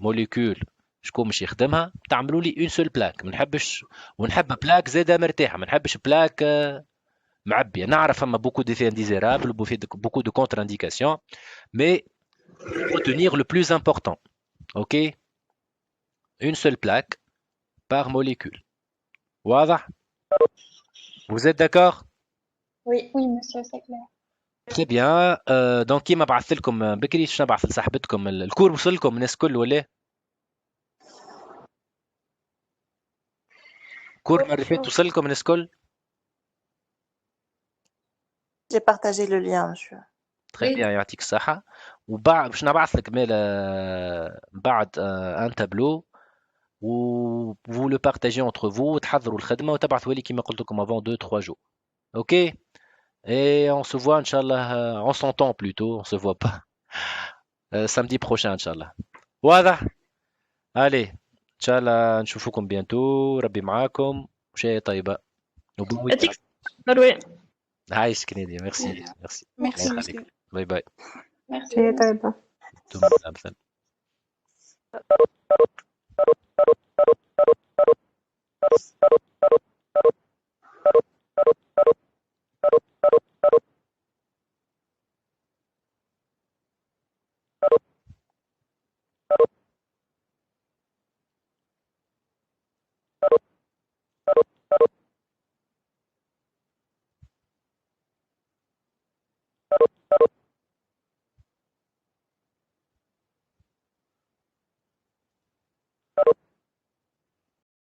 موليكول شكون باش يخدمها تعملوا لي اون سول بلاك. ما نحبش ونحب بلاك زاده مرتاحه ما نحبش بلاك معبيه. نعرف فما بوكو ديفي انديزيرابل بوكو دو كونتر انديكاسيون مي retenir le plus important. Ok, une seule plaque par molécule. واضح؟ Vous êtes d'accord? Oui, oui monsieur, c'est clair. Très bien. Donc كيما بعثت لكم بكري شنو نبعث لصاحبتكم الكور وصل لكم الناس الكل ولا؟ كور مرة فاتت وصل لكم الناس الكل؟ J'ai partagé le lien, monsieur. Très bien يعطيك الصحة. وبعد باش نبعث لك مال بعد ان تابلو و vous le partagez entre vous وتحضروا الخدمة وتبعثوا لي كيما قلت لكم avant 2-3 jours. Ok? Et on se voit Inch'Allah, on s'entend plutôt, on se voit pas. Samedi prochain Inch'Allah. واضح؟ Allez, Inch'Allah نشوفكم bientôt. ربي معاكم. وشاي طيبة. وبون ويكاند. عايش كندي. ميرسي. ميرسي. Merci, الله يخليك. monsieur. باي باي. Merci. شيء طيبة. مثلا.